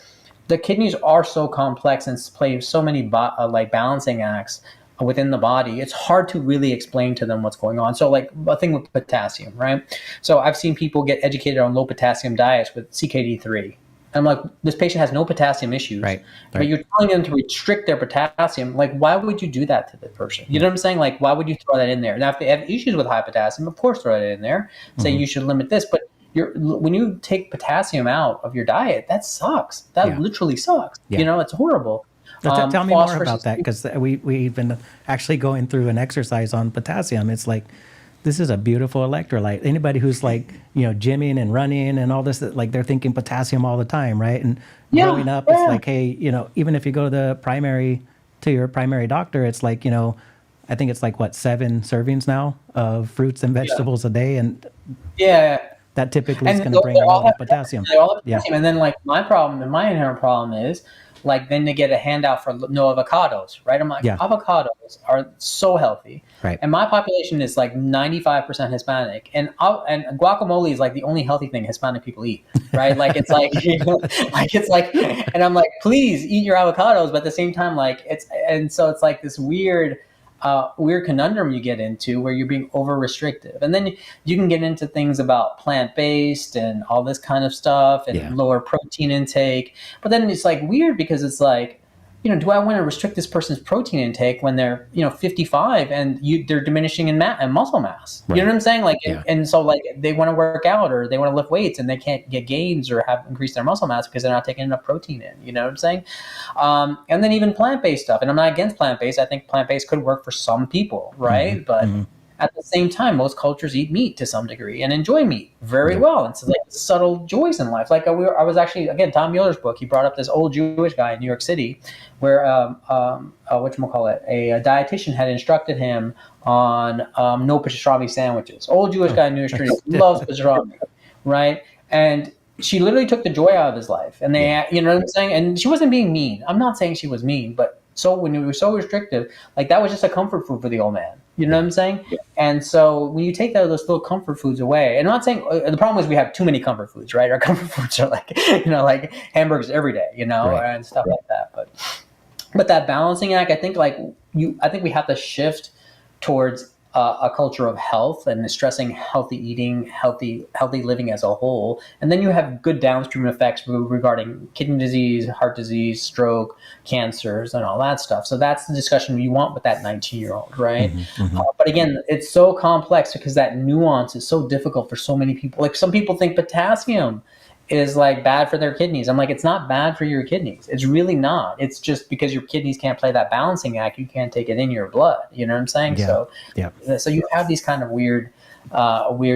the kidneys are so complex and play so many balancing acts within the body. It's hard to really explain to them what's going on. So, like, a thing with potassium, right? So I've seen people get educated on low potassium diets with CKD3. I'm like, this patient has no potassium issues, but you're telling them to restrict their potassium. Like, why would you do that to the person? You know what I'm saying? Like, why would you throw that in there? Now, if they have issues with high potassium, of course, throw it in there. Say you should limit this. But when you take potassium out of your diet, that sucks. That literally sucks. Yeah. It's horrible. Tell me more about that, because we've been actually going through an exercise on potassium. It's like, this is a beautiful electrolyte. Anybody who's like, gymming and running and all this, like, they're thinking potassium all the time, right? And growing up, it's like, hey, even if you go to your primary doctor, it's like, I think it's like 7 servings now of fruits and vegetables a day, and that typically is going to bring a lot of potassium. They all have potassium. And then, like, my inherent problem is, like, then they get a handout for no avocados, right? I'm like, avocados are so healthy. Right. And my population is like 95% Hispanic. And guacamole is like the only healthy thing Hispanic people eat, right? Like, it's like, and I'm like, please eat your avocados. But at the same time, like, so it's like this weird conundrum you get into where you're being over restrictive. And then you can get into things about plant-based and all this kind of stuff and lower protein intake. But then it's like weird, because it's like, do I want to restrict this person's protein intake when they're, 55 and they're diminishing in muscle mass? You know what I'm saying? Like, and so, like, they want to work out or they want to lift weights and they can't get gains or increase their muscle mass because they're not taking enough protein in. You know what I'm saying? And then even plant-based stuff. And I'm not against plant-based. I think plant-based could work for some people, right? But at the same time, most cultures eat meat to some degree and enjoy meat very well. And so, like, subtle joys in life. Like, I was actually, again, Tom Mueller's book, he brought up this old Jewish guy in New York City where, a dietitian had instructed him on no pastrami sandwiches. Old Jewish guy in New York City loves pastrami, right? And she literally took the joy out of his life. And they, you know what I'm saying? And she wasn't being mean. I'm not saying she was mean, but when you were so restrictive, like, that was just a comfort food for the old man. You know what I'm saying? Yeah. And so when you take those little comfort foods away, and I'm not saying the problem is we have too many comfort foods, right? Our comfort foods are like, like hamburgers every day, and stuff like that. But that balancing act, I think we have to shift towards a culture of health and stressing healthy eating, healthy living as a whole. And then you have good downstream effects regarding kidney disease, heart disease, stroke, cancers, and all that stuff. So that's the discussion you want with that 19-year-old, right? But again, it's so complex because that nuance is so difficult for so many people. Like, some people think potassium is like bad for their kidneys. I'm like, it's not bad for your kidneys. It's really not. It's just because your kidneys can't play that balancing act, you can't take it in your blood. You know what I'm saying? So you have these kind of weird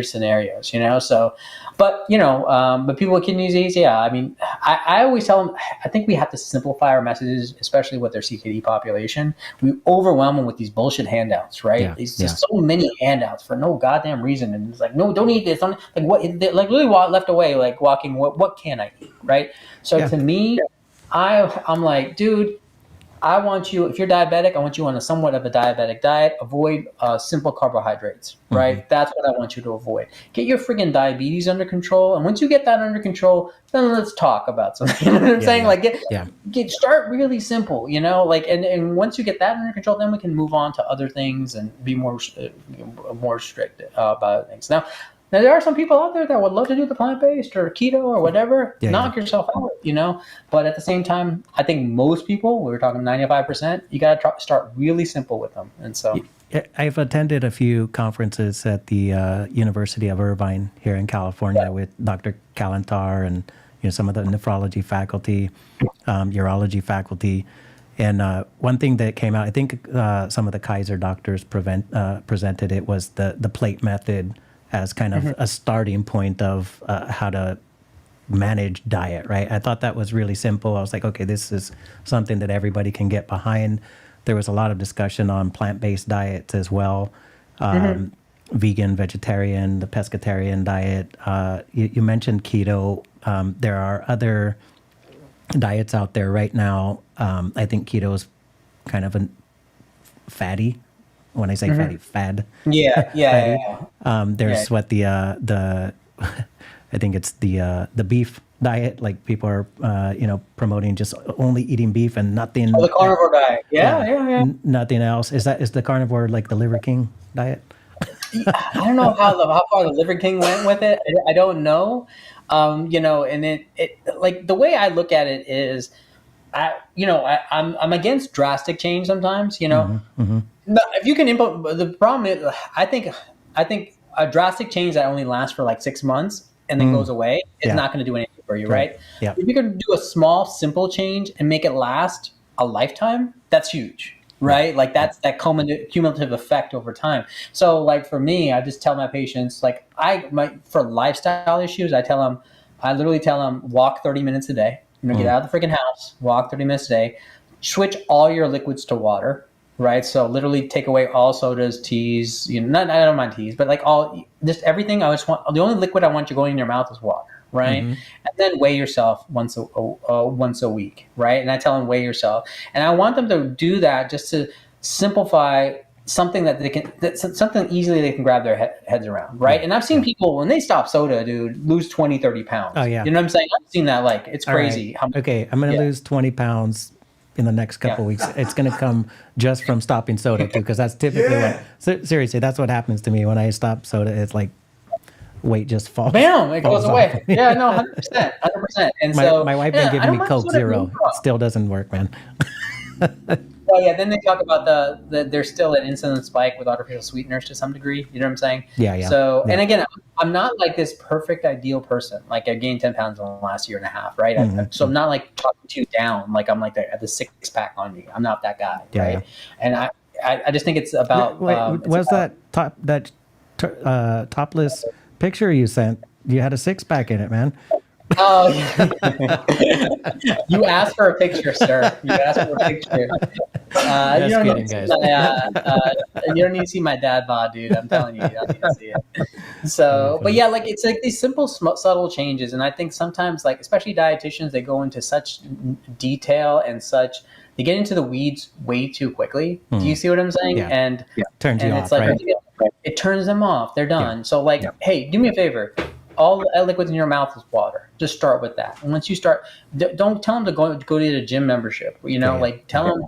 scenarios, so, but people with kidney disease, I mean, I always tell them, I think we have to simplify our messages, especially with their CKD population. We overwhelm them with these bullshit handouts, right? There's just so many handouts for no goddamn reason. And it's like, no, don't eat this. Like, what, like, literally left away, like, walking, what can I eat? Right. So to me, I'm like, dude, I want you, if you're diabetic, I want you on a somewhat of a diabetic diet. Avoid simple carbohydrates, right? Mm-hmm. That's what I want you to avoid. Get your friggin' diabetes under control. And once you get that under control, then let's talk about something. You know what I'm saying? Like, start really simple, like, and once you get that under control, then we can move on to other things and be more strict about things. Now, there are some people out there that would love to do the plant-based or keto or whatever. Knock yourself out, But at the same time, I think most people, we were talking 95%, you got to start really simple with them. And so I've attended a few conferences at the University of Irvine here in California with Dr. Kalantar and some of the nephrology faculty, urology faculty. And one thing that came out, I think some of the Kaiser doctors presented it, was the plate method as kind of a starting point of how to manage diet, right? I thought that was really simple. I was like, okay, this is something that everybody can get behind. There was a lot of discussion on plant-based diets as well, vegan, vegetarian, the pescatarian diet. You mentioned keto. There are other diets out there right now. I think keto is kind of a fatty. When I say fatty, fad. There's what the I think it's the beef diet. Like people are promoting just only eating beef and nothing. The carnivore diet. Nothing else. Is the carnivore like the Liver King diet? I don't know how far the Liver King went with it. I don't know. And it like the way I look at it is, I'm against drastic change sometimes. But if you can implement, the problem is, I think a drastic change that only lasts for like 6 months and then goes away is not going to do anything for you, right? Yeah. If you can do a small, simple change and make it last a lifetime, that's huge, right? Like that's that cumulative effect over time. So like for me, I just tell my patients, like for lifestyle issues, I literally tell them walk 30 minutes a day. Get out of the freaking house, walk 30 minutes a day, switch all your liquids to water. Right. So literally take away all sodas, teas, I don't mind teas, but like just everything. The only liquid I want you going in your mouth is water. Right. And then weigh yourself once a week. Right. And I tell them weigh yourself, and I want them to do that just to simplify something something easily they can grab their heads around. Right. And I've seen people when they stop soda, dude, lose 20, 30 pounds. Oh yeah. You know what I'm saying? I've seen that. Like it's crazy. Right. Okay. I'm going to lose 20 pounds in the next couple of weeks. It's going to come just from stopping soda too, because that's typically seriously, that's what happens to me when I stop soda. It's like weight just falls. Bam! It goes away. Yeah, no, 100%. And my wife been giving me Coke Zero. It still doesn't work, man. Oh yeah, then they talk about there's still an insulin spike with artificial sweeteners to some degree. You know what I'm saying? Yeah. So, and again, I'm not like this perfect ideal person. Like I gained 10 pounds in the last year and a half, right? So I'm not like talking to you down. Like I'm like the 6-pack on me. I'm not that guy, right? Yeah. And I just think it's about. Was that topless picture you sent? You had a 6-pack in it, man. Oh, yeah. You asked for a picture, sir. You asked for a picture. You don't need to see you don't need to see my dad bod, dude. I'm telling you, you don't need to see it. So, but yeah, like it's like these simple, subtle changes, and I think sometimes, like especially dietitians, they go into such detail and they get into the weeds way too quickly. Do you see what I'm saying? Yeah. And turns you off, like, right? It turns them off. They're done. Yeah. So like, hey, do me a favor. All the liquids in your mouth is water. Just start with that. And once you start, don't tell them to go to a gym membership. Like tell them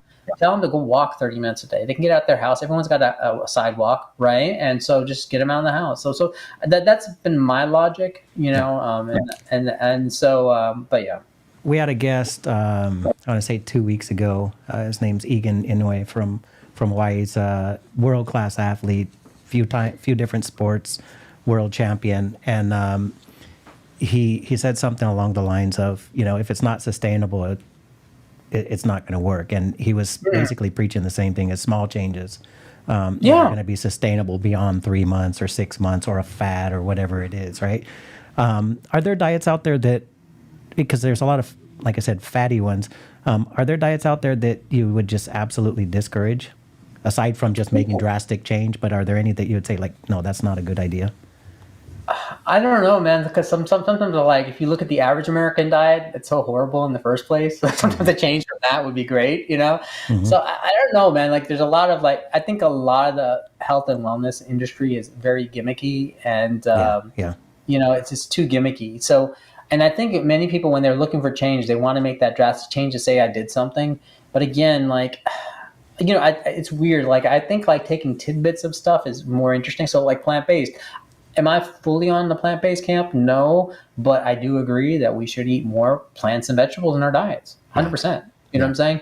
to go walk 30 minutes a day. They can get out their house. Everyone's got a sidewalk, right? And so just get them out of the house. So that's been my logic, and so, but yeah. We had a guest, I want to say 2 weeks ago. His name's Egan Inoue from Hawaii. He's a world-class athlete, few different sports, world champion. And he said something along the lines of, if it's not sustainable, it's not going to work. And he was basically preaching the same thing as small changes. Are going to be sustainable beyond 3 months or 6 months or a fad or whatever it is, right? Are there diets out there that, because there's a lot of, like I said, fatty ones, are there diets out there that you would just absolutely discourage, aside from just making drastic change? But are there any that you would say, like, no, that's not a good idea? I don't know, man, because sometimes I like, if you look at the average American diet, it's so horrible in the first place. Sometimes a change from that would be great, you know? Mm-hmm. So I don't know, man. Like, there's a lot of like, I think a lot of the health and wellness industry is very gimmicky, and Yeah. you know, it's just too gimmicky. So, and I think many people, when they're looking for change, they want to make that drastic change to say I did something. But again, like, you know, it's weird. Like, I think like taking tidbits of stuff is more interesting. So like plant-based, am I fully on the plant-based camp? No, but I do agree that we should eat more plants and vegetables in our diets. 100%. You know what I'm saying?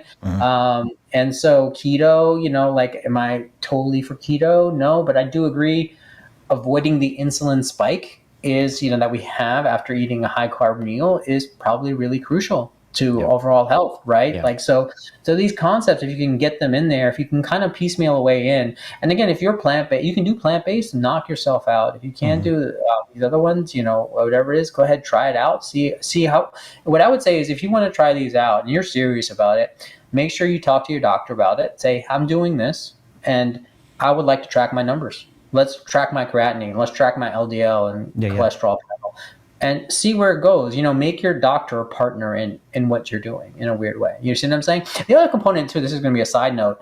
And so keto, you know, like, am I totally for keto? No, but I do agree avoiding the insulin spike is, you know, that we have after eating a high carb meal is probably really crucial to overall health, right? Like, so these concepts, if you can get them in there, if you can kind of piecemeal a way in, and again, if you're plant-based, you can do plant-based, knock yourself out. If you can't do these other ones, you know, whatever it is, go ahead, try it out. See how, what I would say is, if you want to try these out and you're serious about it, make sure you talk to your doctor about it. Say, I'm doing this and I would like to track my numbers. Let's track my creatinine. Let's track my LDL and cholesterol panel, and see where it goes. You know, make your doctor a partner in what you're doing in a weird way. You see what I'm saying? The other component too, this is going to be a side note.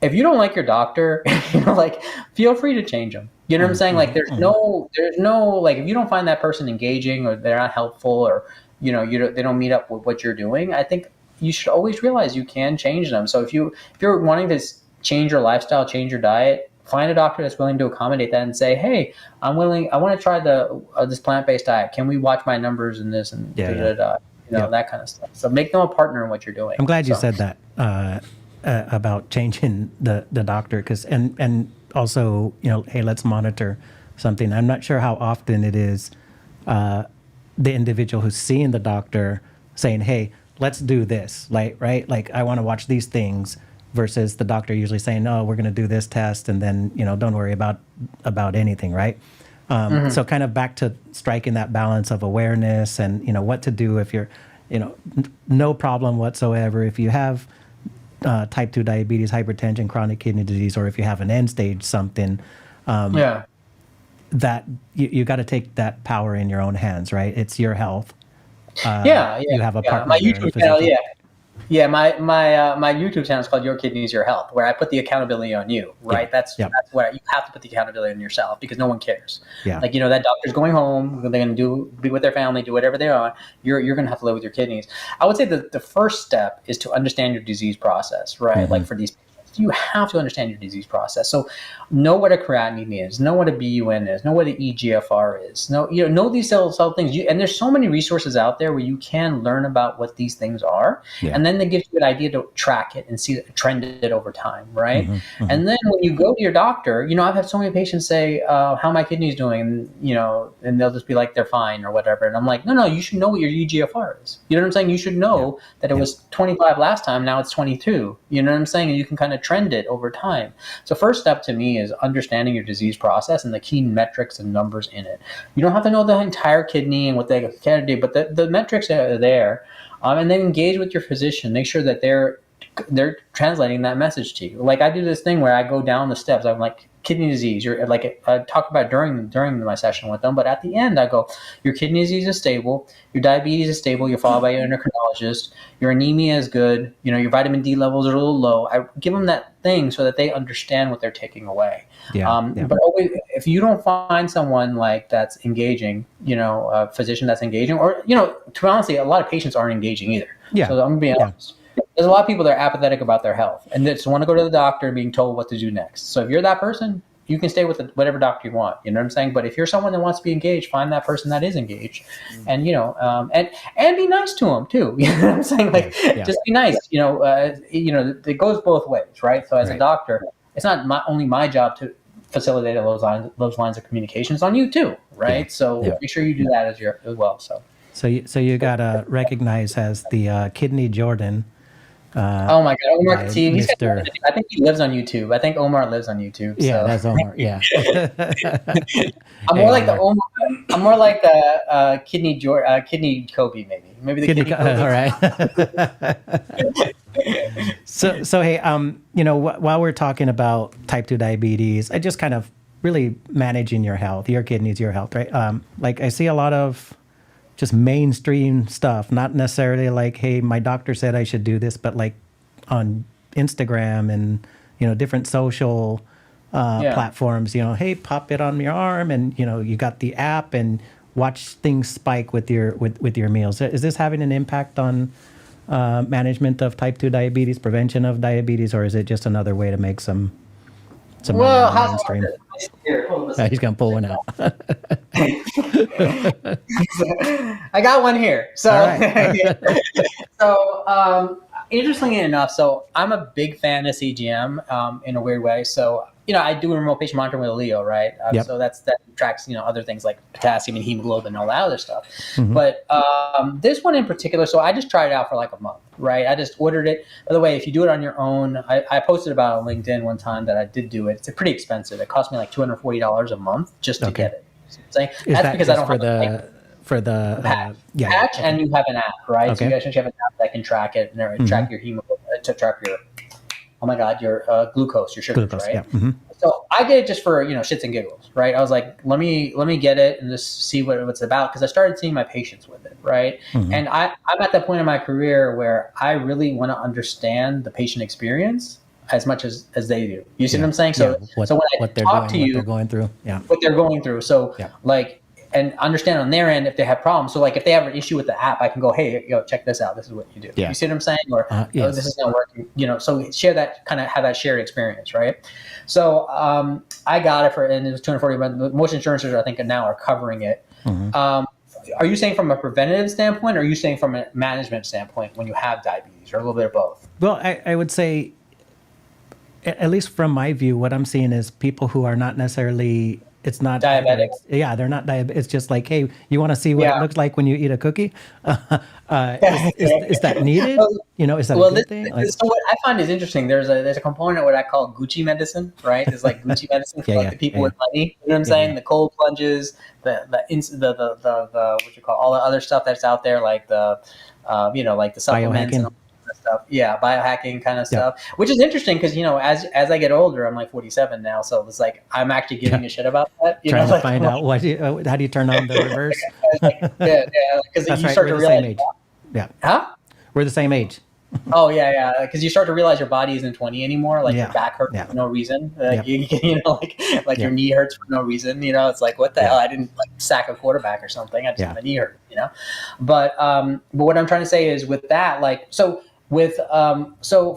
If you don't like your doctor, you know, like, feel free to change them. You know what I'm saying? Like, there's no, like, if you don't find that person engaging, or they're not helpful, or, you know, they don't meet up with what you're doing, I think you should always realize you can change them. So if you're wanting to change your lifestyle, change your diet, find a doctor that's willing to accommodate that and say, hey, I want to try this plant-based diet. Can we watch my numbers in this, and you know, that kind of stuff. So make them a partner in what you're doing. I'm glad you said that about changing the doctor, because and also, you know, hey, let's monitor something. I'm not sure how often it is the individual who's seeing the doctor saying, hey, let's do this, like, right? Like, I want to watch these things, versus the doctor usually saying, no, we're going to do this test, and then, you know, don't worry about anything, right? So kind of back to striking that balance of awareness and, you know, what to do if you're, you know, no problem whatsoever. If you have type 2 diabetes, hypertension, chronic kidney disease, or if you have an end stage something, that you got to take that power in your own hands, right? It's your health. You have a partner. My YouTube channel, my YouTube channel is called Your Kidneys, Your Health, where I put the accountability on you, right? That's where you have to put the accountability on yourself, because no one cares. Like, you know, that doctor's going home, they're going to be with their family, do whatever they want. You're going to have to live with your kidneys. I would say that the first step is to understand your disease process, right? Like, for these patients, you have to understand your disease process. So know what a creatinine is, know what a BUN is, know what an EGFR is, know these cell things. And there's so many resources out there where you can learn about what these things are. And then they give you an idea to track it and see trend it over time, right? And then when you go to your doctor, you know, I've had so many patients say, how are my kidneys doing? And, you know, and they'll just be like, they're fine or whatever. And I'm like, no, you should know what your EGFR is. You know what I'm saying? You should know that it was 25 last time, now it's 22. You know what I'm saying? And you can kind of trend it over time. So first step to me is understanding your disease process and the key metrics and numbers in it. You don't have to know the entire kidney and what they can do, but the metrics are there. And then engage with your physician. Make sure that they're translating that message to you. Like, I do this thing where I go down the steps. I'm like, kidney disease. You're like, I talk about during my session with them, but at the end I go, your kidney disease is stable, your diabetes is stable, you're followed by your endocrinologist, your anemia is good, you know, your vitamin D levels are a little low. I give them that thing so that they understand what they're taking away. But always, if you don't find someone like that's engaging, you know, a physician that's engaging, or, you know, to be honest, a lot of patients aren't engaging either. So I'm being honest. There's a lot of people that are apathetic about their health and they just want to go to the doctor and being told what to do next. So if you're that person, you can stay with whatever doctor you want. You know what I'm saying? But if you're someone that wants to be engaged, find that person that is engaged, and, you know, and be nice to them too. You know what I'm saying? Like, just be nice. You know, it goes both ways, right? So as a doctor, it's not only my job to facilitate those lines of communication. It's on you too, right? So make sure you do that as well. So you gotta recognize as the Kidney Jordan. Oh my God, Omar Khatib. I think he lives on YouTube. I think Omar lives on YouTube. Yeah, that's Omar. Yeah. I'm more like the kidney Kobe, maybe. Maybe the kidney Kobe. All right. So hey, you know, while we're talking about type 2 diabetes, I just kind of really managing your health, your kidneys, your health, right? Like I see a lot of just mainstream stuff, not necessarily like, hey, my doctor said I should do this, but like on Instagram and, different social platforms, hey, pop it on your arm and, you got the app and watch things spike with your meals. Is this having an impact on management of type 2 diabetes, prevention of diabetes, or is it just another way to make some money on the mainstream? He's going to pull one out. I got one here. So, right. Interestingly enough, so I'm a big fan of CGM in a weird way. So, I do remote patient monitoring with a Leo, right? Yep. So that tracks, other things like potassium and hemoglobin and all that other stuff. Mm-hmm. But this one in particular, so I just tried it out for like a month, right? I just ordered it. By the way, if you do it on your own, I posted about it on LinkedIn one time that I did do it. It's pretty expensive. It cost me like $240 a month just to get it. That's because I don't have the patch, and you have an app, right? Okay. So you actually have an app that can track it and track your hemoglobin, to track your glucose, your sugars, right? Yeah. Mm-hmm. So I did it just for shits and giggles, right? I was like, let me get it and just see what it's about, because I started seeing my patients with it, right? Mm-hmm. And I'm at that point in my career where I really want to understand the patient experience as much as they do. You see what I'm saying? So when I talk to you, what they're going through, what they're going through. So and understand on their end if they have problems. So like if they have an issue with the app, I can go, hey, check this out. This is what you do. Yeah. You see what I'm saying? Or this is not working. So share that, kind of have that shared experience, right? So I got it and it was $240, but most insurances I think now are covering it. Mm-hmm. Are you saying from a preventative standpoint, or are you saying from a management standpoint when you have diabetes, or a little bit of both? Well, I would say, at least from my view, what I'm seeing is people who are not necessarily, it's not diabetic. They're not diabetic. It's just like, hey, you want to see what it looks like when you eat a cookie? Is that needed? Is that a good thing? So what I find is interesting. There's a component of what I call Gucci medicine, right? It's like Gucci medicine for the people with money. You know what I'm saying? The cold plunges, the what you call all the other stuff that's out there, like the like the supplements. Biohacking. Stuff, biohacking kind of stuff, which is interesting because as I get older, I'm like 47 now, so it's like I'm actually giving a shit about that. Trying to find out how do you turn on the reverse? Because you start to realize, we're the same age. Oh yeah, because you start to realize your body isn't 20 anymore. Like your back hurts for no reason. Your knee hurts for no reason. It's like, what the hell? I didn't sack a quarterback or something. I just my knee hurt. But what I'm trying to say is with that, so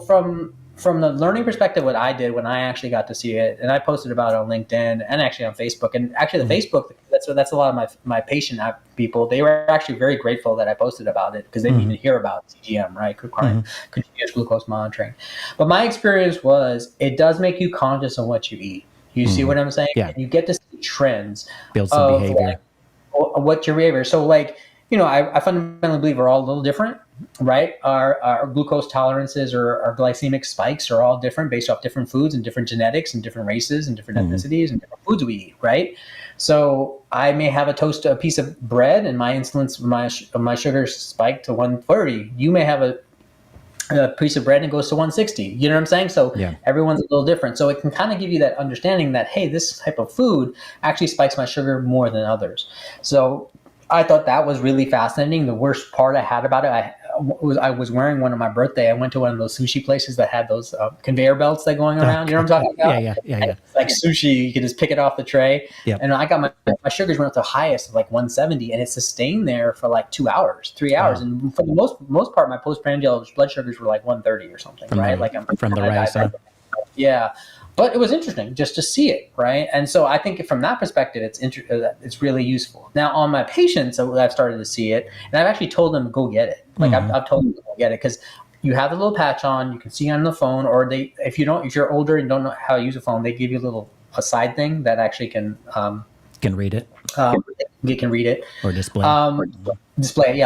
from the learning perspective, what I did when I actually got to see it, and I posted about it on LinkedIn and actually on Facebook, and actually the Facebook, that's a lot of my patient people. They were actually very grateful that I posted about it because they didn't even hear about CGM, right? Continuous glucose monitoring. But my experience was it does make you conscious of what you eat. You see what I'm saying? Yeah. And you get to see trends. Build some behavior. What your behavior. So I fundamentally believe we're all a little different, right? Our glucose tolerances or our glycemic spikes are all different based off different foods and different genetics and different races and different ethnicities and different foods we eat, right? So I may have a piece of bread and my insulin, my sugar spiked to 130. You may have a piece of bread and it goes to 160. You know what I'm saying? So everyone's a little different. So it can kind of give you that understanding that, hey, this type of food actually spikes my sugar more than others. So I thought that was really fascinating. The worst part I had about it, I was wearing one on my birthday. I went to one of those sushi places that had those conveyor belts that going around. You know what I'm talking about? Yeah. It's like sushi. You can just pick it off the tray. Yep. And I got my sugars went up to the highest of like 170, and it sustained there for like 2 hours, 3 hours. Wow. And for the most part, my postprandial blood sugars were like 130 or something, right? From the rice. Yeah. But it was interesting just to see it, right? And so I think from that perspective, it's really useful. Now on my patients, I've started to see it, and I've actually told them go get it. I've told them to go get it because you have the little patch on, you can see on the phone, or if you're older and don't know how to use a phone, they give you a side thing that actually can read it. You can read it or display. A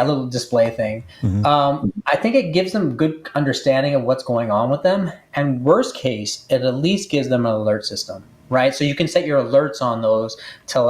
little display thing. Mm-hmm. I think it gives them good understanding of what's going on with them, and worst case, it at least gives them an alert system, right? So you can set your alerts on those to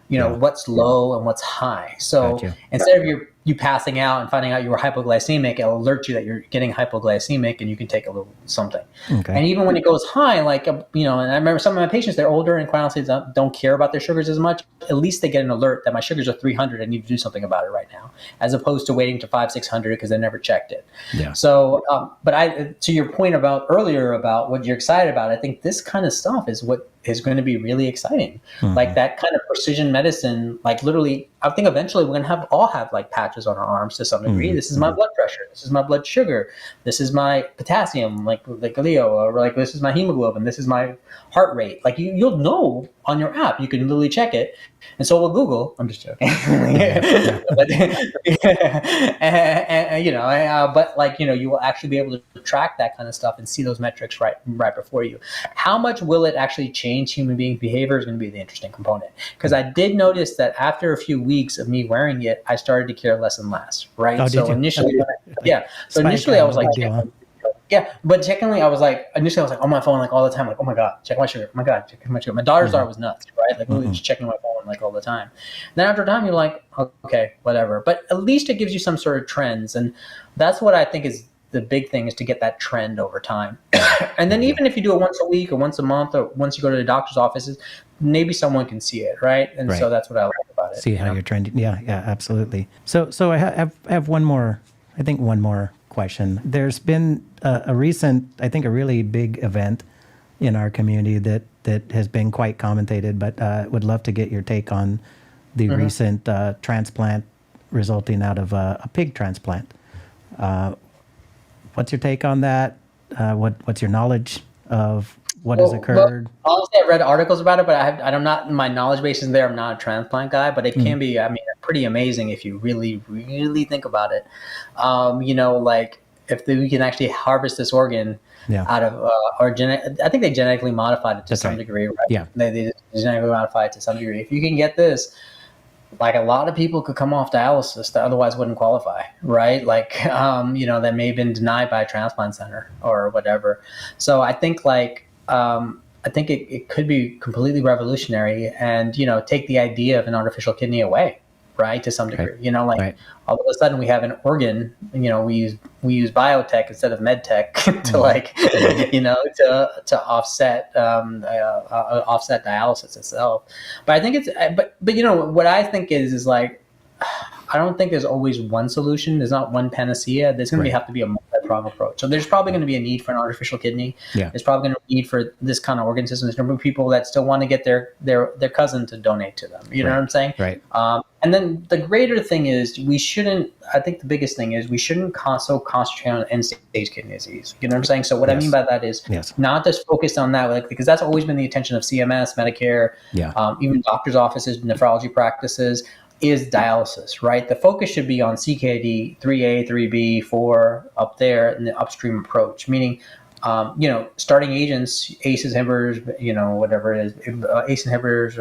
what's low and what's high. So Gotcha. instead of you passing out and finding out you were hypoglycemic, it'll alert you that you're getting hypoglycemic and you can take a little something. Okay. And even when it goes high, like, and I remember some of my patients, they're older and quite honestly don't care about their sugars as much. At least they get an alert that my sugars are 300. I need to do something about it right now, as opposed to waiting to 500-600 because they never checked it. Yeah. So, but to your point earlier about what you're excited about, I think this kind of stuff is what is going to be really exciting. Mm-hmm. Like that kind of precision medicine, like literally, I think eventually we're going to all have like patches on our arms to some degree. Mm-hmm. This is my blood pressure. This is my blood sugar. This is my potassium, like Leo, or like this is my hemoglobin. This is my heart rate. Like you'll know on your app. You can literally check it. And so will Google. I'm just joking. But like, you will actually be able to track that kind of stuff and see those metrics right before you. How much will it actually change human being behavior is going to be the interesting component. Because I did notice that after a few weeks of me wearing it, I started to care less and less. Right. Oh, so initially, So initially I was like, yeah, but secondly, I was like, on my phone like all the time, like, oh my God, check my sugar. Oh my God, check my sugar. My daughter's daughter was nuts, right? Like really just checking my phone like all the time. Then after time, you're like, okay, whatever. But at least it gives you some sort of trends. And that's what I think is the big thing, is to get that trend over time. And then even if you do it once a week or once a month or once you go to the doctor's offices, maybe someone can see it, right? And so that's what I like about it. See how you're trending. Yeah, absolutely. So I have one more question. There's been a recent, I think a really big event in our community that has been quite commentated, but would love to get your take on the recent transplant resulting out of a pig transplant. What's your take on that? What's your knowledge of what has occurred? Well, honestly, I've read articles about it, but I'm not, my knowledge base is there. I'm not a transplant guy, but it can be, pretty amazing if you really, really think about it. Like if we can actually harvest this organ out of, I think they genetically modified it to some degree, right? Yeah. They genetically modified it to some degree. If you can get this, like a lot of people could come off dialysis that otherwise wouldn't qualify, right? Like, that may have been denied by a transplant center or whatever. So I think it could be completely revolutionary and, take the idea of an artificial kidney away, right? To some degree, all of a sudden we have an organ, we use biotech instead of medtech to offset dialysis itself. But I think what I think is like, I don't think there's always one solution. There's not one panacea. There's going to have to be a multi-pronged approach. So there's probably going to be a need for an artificial kidney. Yeah. There's probably going to be a need for this kind of organ system. There's going to be people that still want to get their cousin to donate to them. You know what I'm saying? Right. And then the greater thing is I think the biggest thing is we shouldn't so concentrate on end-stage kidney disease. You know what I'm saying? So what I mean by that is not just focused on that, because that's always been the attention of CMS, Medicare, even doctors' offices, nephrology practices, is dialysis, right? The focus should be on CKD 3A, 3B, 4 up there in the upstream approach, meaning, starting agents, ACE inhibitors, whatever it is, ACE inhibitors,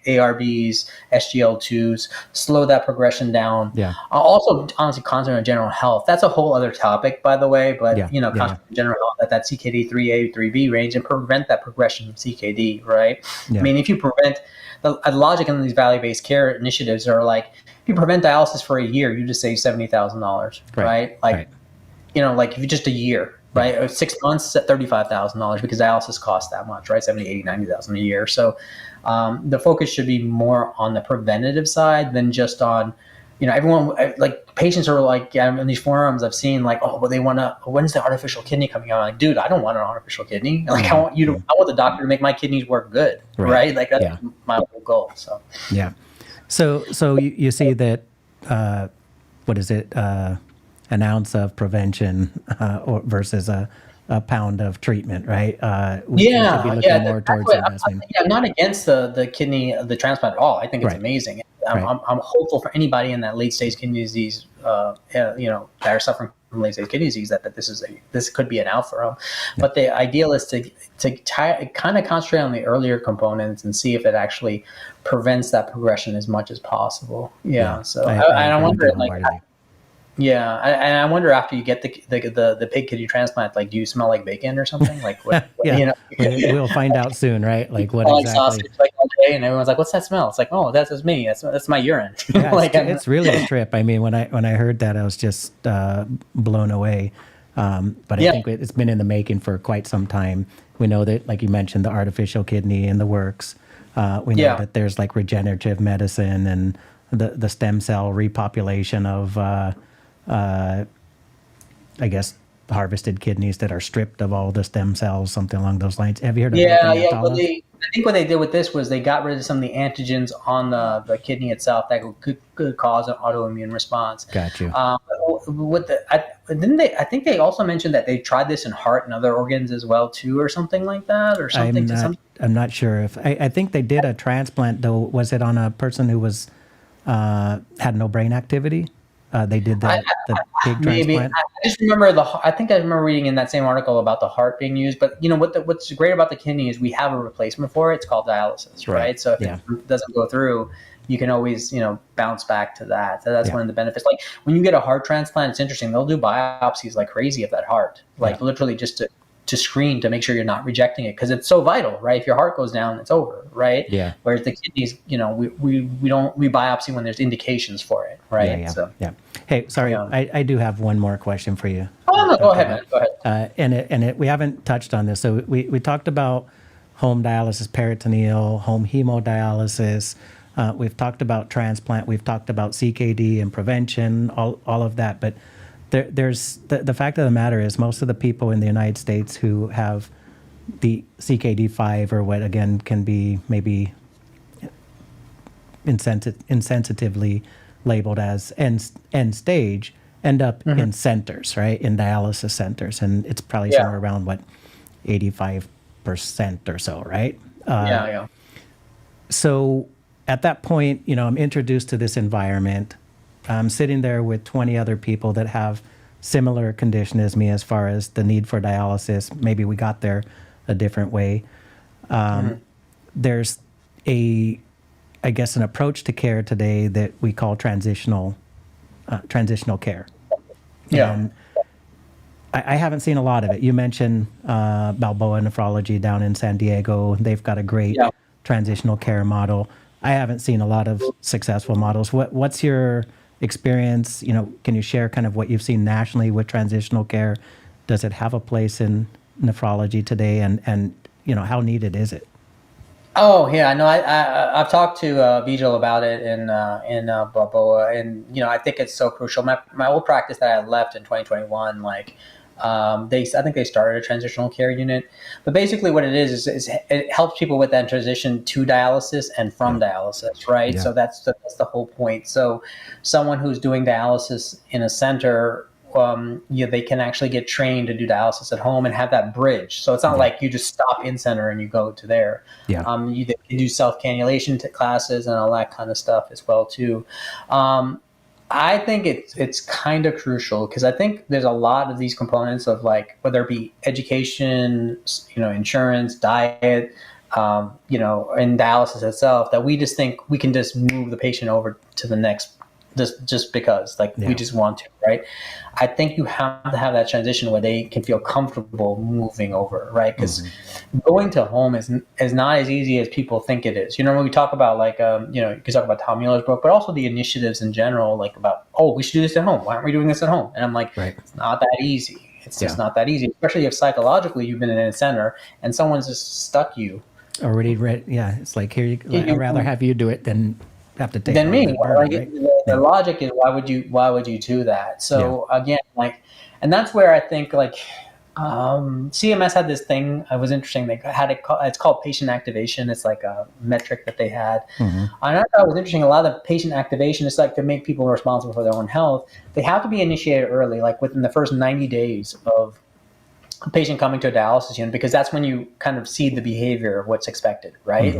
ARBs, SGL2s, slow that progression down. Yeah. Also, honestly, concentrate on general health. That's a whole other topic, by the way, but, concentrate on general health at that CKD 3A, 3B range and prevent that progression of CKD, right? Yeah. I mean, if you prevent, the logic in these value-based care initiatives are like, if you prevent dialysis for a year, you just save $70,000, right? Like, like if you just a year, right? Or 6 months at $35,000 because dialysis costs that much, right? 70, 80, 90,000 a year. So the focus should be more on the preventative side than just on, everyone, like patients are like, in these forums I've seen like, oh, well, they want to, when's the artificial kidney coming out? I'm like, dude, I don't want an artificial kidney. Like I want the doctor to make my kidneys work good, right? Like that's my whole goal. So, yeah. So you see that, what is it? An ounce of prevention versus a pound of treatment, right? We should be looking more towards investment. I'm not against the kidney, the transplant at all. I think it's amazing. I'm hopeful for anybody in that late stage kidney disease, that are suffering from late stage kidney disease, that this could be an out for them. But the ideal is to kind of concentrate on the earlier components and see if it actually prevents that progression as much as possible. Yeah. So I wonder, like. Yeah, and I wonder after you get the pig kidney transplant, like, do you smell like bacon or something? Like, what Yeah, you know, we'll find out soon, right? you Like what smell like exactly. sausage like all day, and everyone's like, "What's that smell?" It's like, "Oh, that's just me. That's my urine." Yeah, Like, it's really a trip. I mean, when I heard that, I was just blown away. But I yeah, think it's been in the making for quite some time. We know that, like you mentioned, the artificial kidney in the works. We know yeah, that there's like regenerative medicine and the stem cell repopulation of, I guess, harvested kidneys that are stripped of all the stem cells, something along those lines. Have you heard of anything yeah. like Well, that? I think what they did with this was they got rid of some of the antigens on the kidney itself that could cause an autoimmune response. Got you. Didn't they? I think they also mentioned that they tried this in heart and other organs as well too, or something like that, or something to some. I'm not sure if I think they did a transplant though. Was it on a person who was had no brain activity? They did the pig Maybe transplant. I just remember I think I remember reading in that same article about the heart being used. But what's great about the kidney is we have a replacement for it. It's called dialysis, right? So if Yeah. it doesn't go through, you can always bounce back to that. So that's Yeah. one of the benefits. Like when you get a heart transplant, it's interesting. They'll do biopsies like crazy of that heart, like literally just to screen to make sure you're not rejecting it because it's so vital, right? If your heart goes down, it's over, right? Yeah. Whereas the kidneys, we biopsy when there's indications for it, right? Yeah. So. Yeah. Hey, sorry, I do have one more question for you. Oh no, go ahead, man. Go ahead. And we haven't touched on this. So we talked about home dialysis, peritoneal, home hemodialysis. We've talked about transplant. We've talked about CKD and prevention, all of that. But there's the fact of the matter is most of the people in the United States who have the CKD5 or what again can be maybe insensitively labeled as end stage end up in centers, right? In dialysis centers. And it's probably somewhere around 85% or so, right? Yeah. So at that point, I'm introduced to this environment. I'm sitting there with 20 other people that have similar condition as me as far as the need for dialysis. Maybe we got there a different way. There's I guess, an approach to care today that we call transitional care. Yeah. And I haven't seen a lot of it. You mentioned Balboa Nephrology down in San Diego. They've got a great transitional care model. I haven't seen a lot of successful models. What's your experience? Can you share kind of what you've seen nationally with transitional care? Does it have a place in nephrology today? And how needed is it? Oh yeah, no, I've talked to Vigil about it in Balboa, and I think it's so crucial. My old practice that I left in 2021, I think they started a transitional care unit, but basically what it is it helps people with that transition to dialysis and from dialysis, right? Yeah. So that's the whole point. So someone who's doing dialysis in a center, they can actually get trained to do dialysis at home and have that bridge. So it's not like you just stop in center and you go to there. Yeah. You do self cannulation classes and all that kind of stuff as well too. I think it's kind of crucial because I think there's a lot of these components of whether it be education, insurance, diet, and dialysis itself that we just think we can just move the patient over to the next just because we just want to, right? I think you have to have that transition where they can feel comfortable moving over, right? Because going to home is not as easy as people think it is. When we talk about you can talk about Tom Mueller's book, but also the initiatives in general, about, we should do this at home. Why aren't we doing this at home? And I'm like, It's not that easy. It's just not that easy, especially if psychologically you've been in a center and someone's just stuck you. Already read. Yeah. It's like, here, I'd rather have you do it than have to take than me. burden, right? The logic is why would you do that? So again, and that's where I think CMS had this thing. It was interesting. They had it's called patient activation. It's like a metric that they had. And I thought it was interesting. A lot of the patient activation is to make people responsible for their own health. They have to be initiated early, within the first 90 days of a patient coming to a dialysis unit, because that's when you kind of see the behavior of what's expected, right?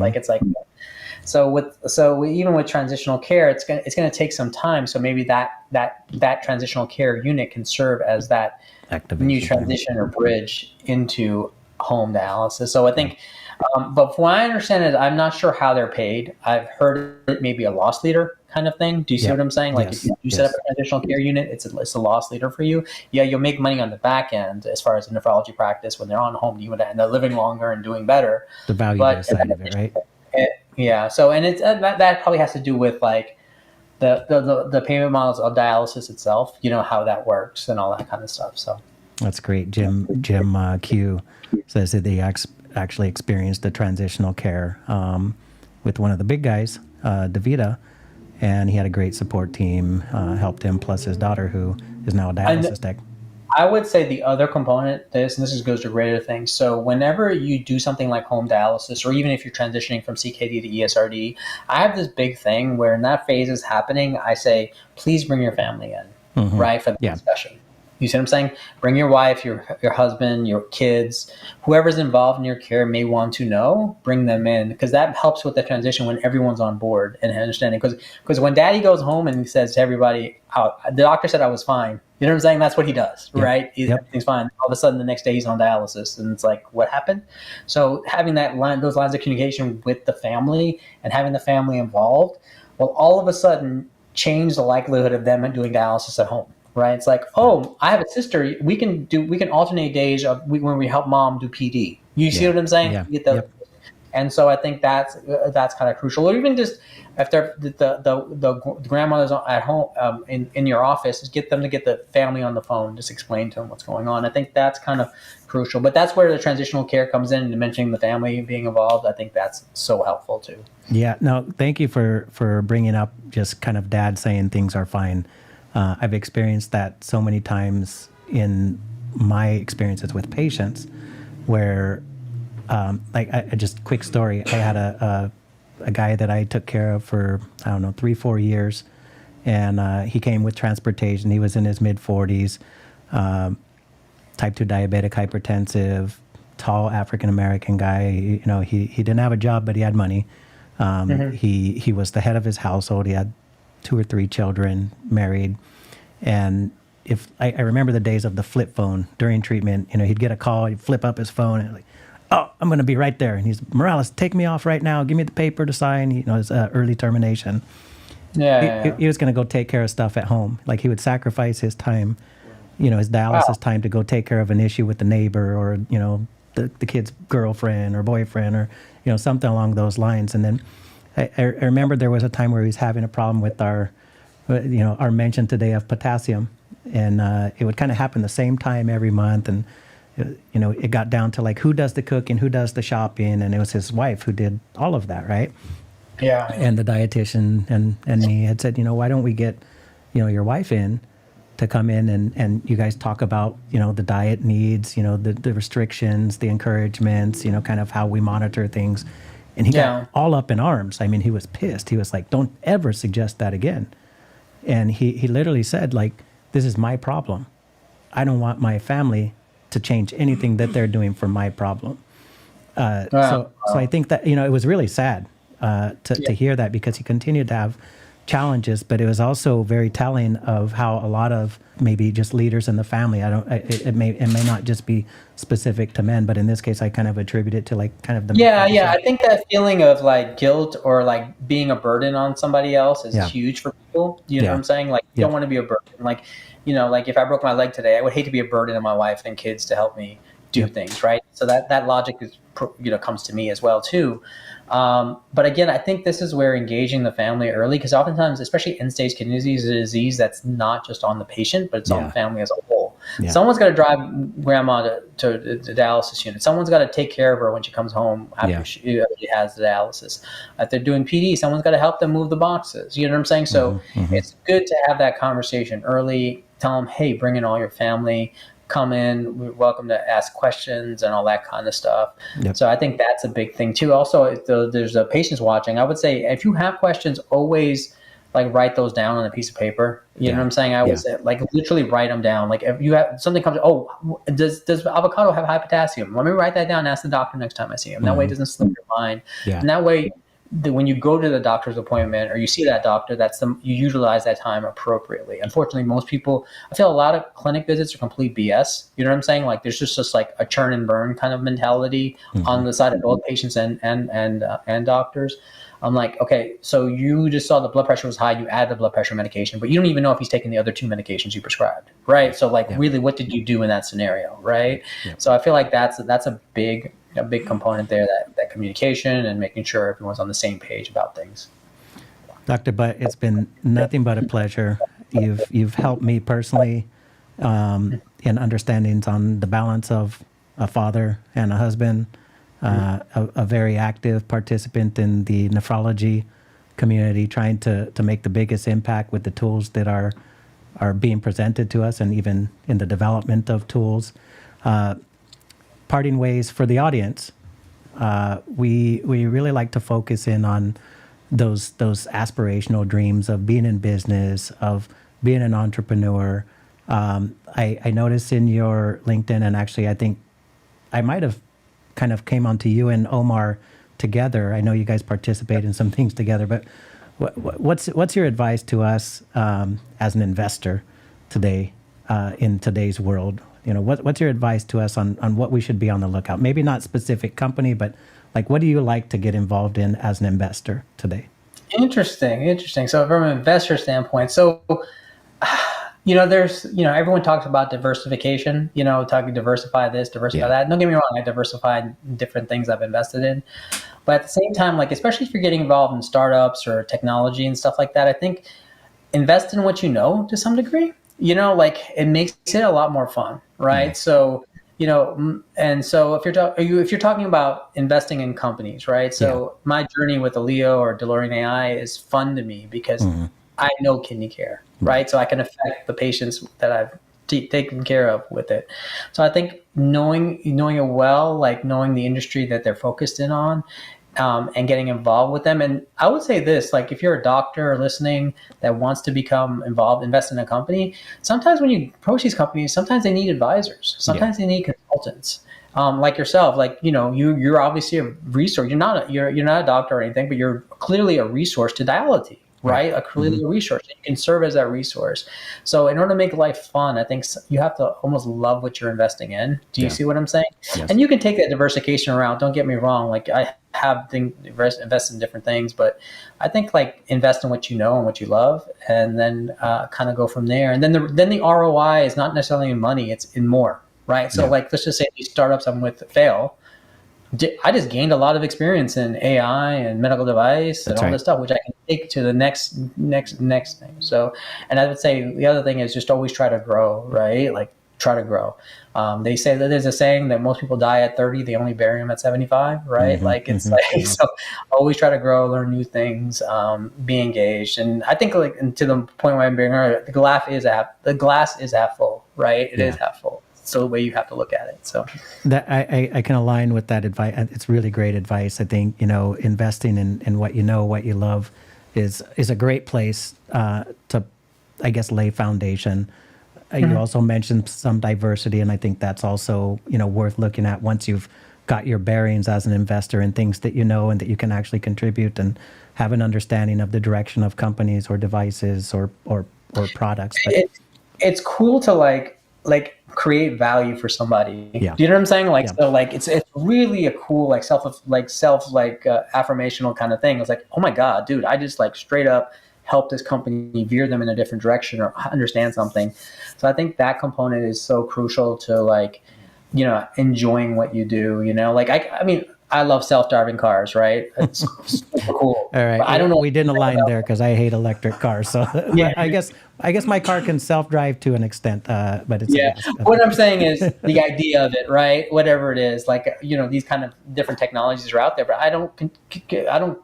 So even with transitional care, it's gonna take some time. So maybe that transitional care unit can serve as that new transition or bridge into home dialysis. So I think But from what I understand is, I'm not sure how they're paid. I've heard it may be a loss leader kind of thing. Do you see what I'm saying? Like, if you set up a transitional care unit, it's a loss leader for you. Yeah, you'll make money on the back end as far as the nephrology practice when they're on home unit and they're living longer and doing better. The value-based side of it, right? Yeah. So, and it's that probably has to do with like the payment models of dialysis itself. You know how that works and all that kind of stuff. So that's great. Jim Q says that they actually experienced the transitional care with one of the big guys, DeVita, and he had a great support team, helped him, plus his daughter, who is now a dialysis tech. I would say the other component, and this goes to greater things. So whenever you do something like home dialysis, or even if you're transitioning from CKD to ESRD, I have this big thing where in that phase is happening, I say, please bring your family in, right, for the discussion. You see what I'm saying? Bring your wife, your husband, your kids, whoever's involved in your care may want to know, bring them in, because that helps with the transition when everyone's on board and understanding. Because when daddy goes home and he says to everybody, the doctor said I was fine. You know what I'm saying? That's what he does, right? Everything's fine. All of a sudden, the next day he's on dialysis, and it's like, what happened? So having those lines of communication with the family and having the family involved will all of a sudden change the likelihood of them doing dialysis at home. Right? It's like, oh, I have a sister. We can alternate days when we help mom do PD. You see what I'm saying? Yeah. And so I think that's kind of crucial. Or even just if they're the grandmother's at home in your office, is get them to get the family on the phone, just explain to them what's going on. I think that's kind of crucial. But that's where the transitional care comes in, and mentioning the family being involved. I think that's so helpful too. Yeah. No, thank you for bringing up just kind of dad saying things are fine. I've experienced that so many times in my experiences with patients where, just quick story. I had a guy that I took care of for, 3-4 years. And he came with transportation. He was in his mid-40s, type 2 diabetic, hypertensive, tall African-American guy. He didn't have a job, but he had money. He was the head of his household. He had 2 or 3 children, married. And if I remember the days of the flip phone during treatment, he'd get a call, he'd flip up his phone and like, oh, I'm going to be right there. And he's, Morales, take me off right now. Give me the paper to sign, his early termination. He was going to go take care of stuff at home. Like he would sacrifice his time, his dialysis time to go take care of an issue with the neighbor or, the kid's girlfriend or boyfriend or, something along those lines. And then I remember there was a time where he was having a problem with our mention today of potassium, and it would kind of happen the same time every month. And, it got down to like, who does the cooking, who does the shopping? And it was his wife who did all of that. Right. Yeah. And the dietitian and me had said, why don't we get, your wife in to come in and you guys talk about, the diet needs, the restrictions, the encouragements, kind of how we monitor things. And he got all up in arms. I mean, he was pissed. He was like, don't ever suggest that again. And he literally said, like, this is my problem. I don't want my family to change anything that they're doing for my problem. So I think that, it was really sad to hear that, because he continued to have challenges, but it was also very telling of how a lot of maybe just leaders in the family, it may not just be specific to men, but in this case, I kind of attribute it to like kind of the... I think that feeling of like guilt or like being a burden on somebody else is huge for people. You know what I'm saying? Like, you don't want to be a burden. Like, like if I broke my leg today, I would hate to be a burden on my wife and kids to help me do things, right? So that logic is, comes to me as well too. But again, I think this is where engaging the family early, because oftentimes, especially end-stage kidney disease, is a disease that's not just on the patient, but it's on the family as a whole. Yeah. Someone's got to drive grandma to the dialysis unit. Someone's got to take care of her when she comes home after she has the dialysis. If they're doing PD, someone's got to help them move the boxes. You know what I'm saying? So it's good to have that conversation early. Tell them, hey, bring in all your family. Come in, we're welcome to ask questions and all that kind of stuff. So I think that's a big thing too. Also, if there's a patients watching, I would say if you have questions, always like write those down on a piece of paper. You know what I'm saying? I would say like literally write them down. Like if you have something comes, does avocado have high potassium? Let me write that down and ask the doctor next time I see him. That way it doesn't slip your mind. And that way when you go to the doctor's appointment or you see that doctor, you utilize that time appropriately. Unfortunately, most people, I feel a lot of clinic visits are complete BS. You know what I'm saying? Like there's just like a churn and burn kind of mentality on the side of both patients and doctors. I'm like, okay, so you just saw the blood pressure was high, you added the blood pressure medication, but you don't even know if he's taking the other 2 medications you prescribed, right? So like, really, what did you do in that scenario, right? So I feel like that's a big component there, that communication and making sure everyone's on the same page about things. Dr. Butt, it's been nothing but a pleasure. You've helped me personally in understandings on the balance of a father and a husband. A very active participant in the nephrology community, trying to make the biggest impact with the tools that are being presented to us, and even in the development of tools. Parting ways for the audience, we really like to focus in on those aspirational dreams of being in business, of being an entrepreneur. I noticed in your LinkedIn, and actually I think I might have kind of came onto you and Omar together. I know you guys participate in some things together, but what's your advice to us as an investor today in today's world? You know, what's your advice to us on what we should be on the lookout? Maybe not specific company, but like, what do you like to get involved in as an investor today? Interesting. So from an investor standpoint, everyone talks about diversification, diversify this, diversify that. Don't get me wrong, I diversified different things I've invested in. But at the same time, like, especially if you're getting involved in startups or technology and stuff like that, I think invest in what you know to some degree. Like, it makes it a lot more fun, right? Mm. So, and so if you're talking about investing in companies, right? So my journey with Aleo or DeLorean AI is fun to me because I know kidney care, right? So I can affect the patients that I've taken care of with it. So I think knowing it well, like knowing the industry that they're focused in on, and getting involved with them. And I would say this, like, if you're a doctor listening that wants to become involved, invest in a company, sometimes when you approach these companies, sometimes they need advisors. Sometimes they need consultants. Like yourself, like, you're obviously a resource. You're not a doctor or anything, but you're clearly a resource to dialysis. Right? Clearly a resource. You can serve as that resource. So in order to make life fun, I think you have to almost love what you're investing in. Do you see what I'm saying? Yes. And you can take that diversification around. Don't get me wrong. Like, I have invest in different things, but I think, like, invest in what you know and what you love, and then kind of go from there. And then the ROI is not necessarily in money; it's in more. Right? So like, let's just say these startups I'm with fail. I just gained a lot of experience in AI and medical device and all this stuff, which I can take to the next thing. So, and I would say the other thing is just always try to grow, right? Like, try to grow. They say that there's a saying that most people die at 30, they only bury them at 75, right? Like, it's like, so always try to grow, learn new things, be engaged. And I think, like, and to the point where I'm being earlier, the glass is half full, right? It is half full. So the way you have to look at it. So that I can align with that advice. It's really great advice. I think, investing in what you know, what you love is a great place to, I guess, lay foundation. You also mentioned some diversity, and I think that's also, worth looking at once you've got your bearings as an investor in things that you know and that you can actually contribute and have an understanding of the direction of companies or devices or products. But it's cool to like create value for somebody. Do you know what I'm saying? Like, so like, it's really a cool, like, self affirmational kind of thing. It's like, oh my God, dude, I just, like, straight up help this company veer them in a different direction or understand something. So I think that component is so crucial to, like, enjoying what you do, like, I mean, I love self-driving cars, right? It's super cool. All right. I don't know. We didn't align there because I hate electric cars. So I guess my car can self-drive to an extent, but it's What I'm saying is the idea of it, right? Whatever it is, like, these kind of different technologies are out there, but I don't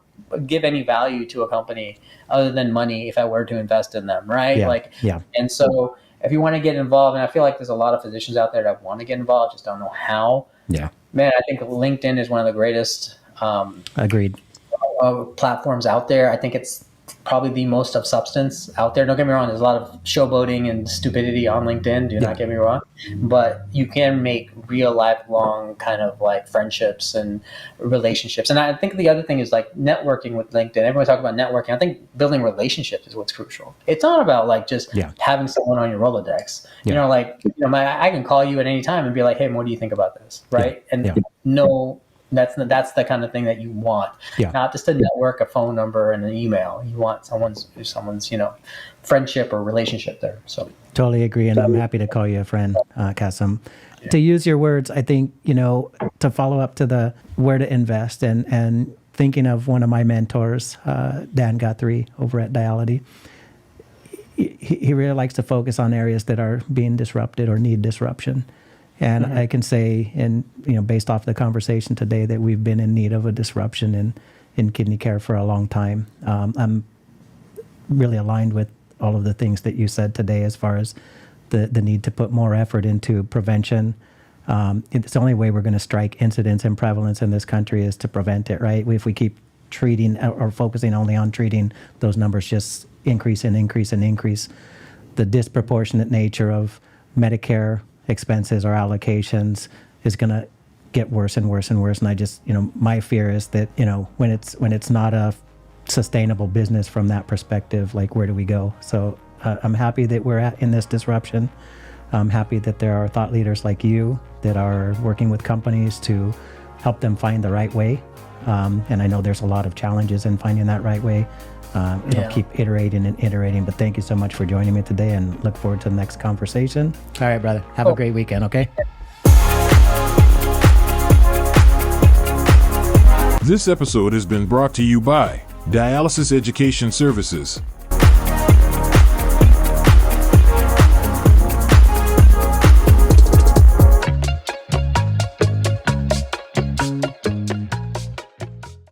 give any value to a company other than money if I were to invest in them, right? And so if you want to get involved, and I feel like there's a lot of physicians out there that want to get involved, just don't know how. Yeah. Man, I think LinkedIn is one of the greatest agreed platforms out there. I think it's probably the most of substance out there. Don't get me wrong, there's a lot of showboating and stupidity on LinkedIn, do not get me wrong, but you can make real lifelong kind of like friendships and relationships. And I think the other thing is like networking with LinkedIn. Everyone talk about networking. I think building relationships is what's crucial. It's not about like just having someone on your Rolodex. You know, like, I can call you at any time and be like, hey, what do you think about this? Right. And no, that's the kind of thing that you want. Not just a network, a phone number, and an email. You want someone's friendship or relationship there. So totally agree, and I'm happy to call you a friend, Qasim. To use your words, I think to follow up to the where to invest, and thinking of one of my mentors, Dan Guthrie over at Diality. He really likes to focus on areas that are being disrupted or need disruption. And I can say, based off the conversation today, that we've been in need of a disruption in kidney care for a long time. I'm really aligned with all of the things that you said today as far as the need to put more effort into prevention. It's the only way we're going to strike incidence and prevalence in this country is to prevent it, right? If we keep treating or focusing only on treating, those numbers just increase and increase and increase. The disproportionate nature of Medicare expenses or allocations is going to get worse and worse and worse. And I just, my fear is that, when it's not a sustainable business from that perspective, like where do we go? So I'm happy that we're in this disruption. I'm happy that there are thought leaders like you that are working with companies to help them find the right way. And I know there's a lot of challenges in finding that right way. It'll keep iterating and iterating, but thank you so much for joining me today, and look forward to the next conversation. All right, brother. Have a great weekend, okay? This episode has been brought to you by Dialysis Education Services.